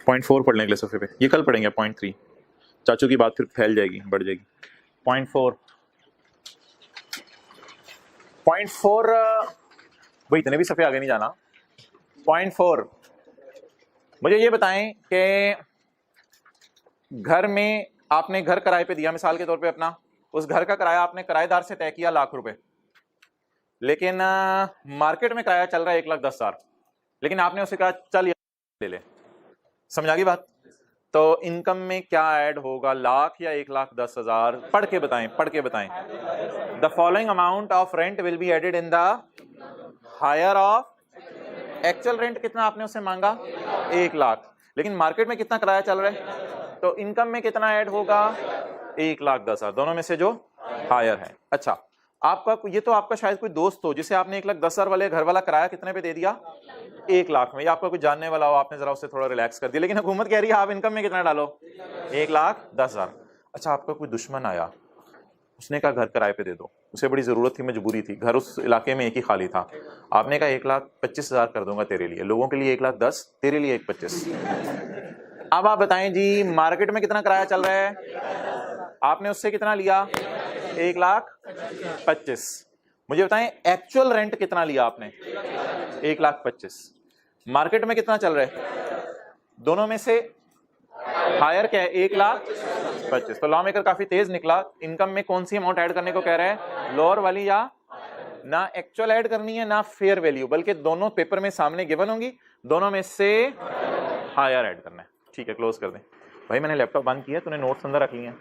0.4 पढ़ लें अगले सफ़े पे, ये कल पढ़ेंगे 0.3। चाचू की बात फिर फैल जाएगी, बढ़ जाएगी। 0.4 भाई इतने भी सफ़े आगे नहीं जाना। 0.4, मुझे ये बताएं कि घर में आपने घर किराए पे दिया, मिसाल के तौर पे अपना, उस घर का किराया आपने किराएदार से तय किया ₹1,00,000, लेकिन मार्केट में किराया चल रहा है 1,10,000, लेकिन आपने उसे कहा चल ले ले। समझ आ गई बात? तो इनकम में क्या ऐड होगा, लाख या 1,10,000? पढ़ के बताएं। The following amount of rent will be added in the higher of, actual rent कितना आपने उससे मांगा? 1,00,000, लेकिन मार्केट में कितना किराया चल रहा है, तो इनकम में कितना ऐड होगा? 1,10,000, दोनों में से जो हायर है। अच्छा, आपका ये तो आपका शायद कोई दोस्त हो जिसे आपने 1,10,000 वाले घर वाला किराया कितने पे दे दिया? 1,00,000 में। या आपका कोई जानने वाला हो, आपने जरा उससे थोड़ा रिलैक्स कर दिया, लेकिन हुकूमत कह रही है आप इनकम में कितना डालो? 1,10,000। अच्छा, आपका कोई दुश्मन आया, उसने कहा घर किराए पे दे दो, उसे बड़ी जरूरत थी, मजबूरी थी, घर उस इलाके में एक ही खाली था। आपने कहा 1,25,000 कर दूंगा तेरे लिए, लोगों के लिए 1,10,000, तेरे लिए 1,25,000। अब आप बताएं जी, मार्केट में कितना किराया चल रहा है? आपने उससे कितना लिया? 1,25,000। मुझे बताएं एक्चुअल रेंट कितना लिया आपने? 1,25,000। मार्केट में कितना चल रहा है? दोनों में से हायर क्या है? 1,25,000। तो लॉ मेकर काफी तेज निकला। इनकम में कौन सी अमाउंट ऐड करने को कह रहा है? लोअर वाली, या ना एक्चुअल ऐड करनी है ना फेयर वैल्यू, बल्कि दोनों पेपर में सामने गिवन होंगी, दोनों में से हायर ऐड करना है। ठीक है, क्लोज कर दें। भाई मैंने लैपटॉप बंद किया, तूने नोट्स अंदर रख लिए हैं।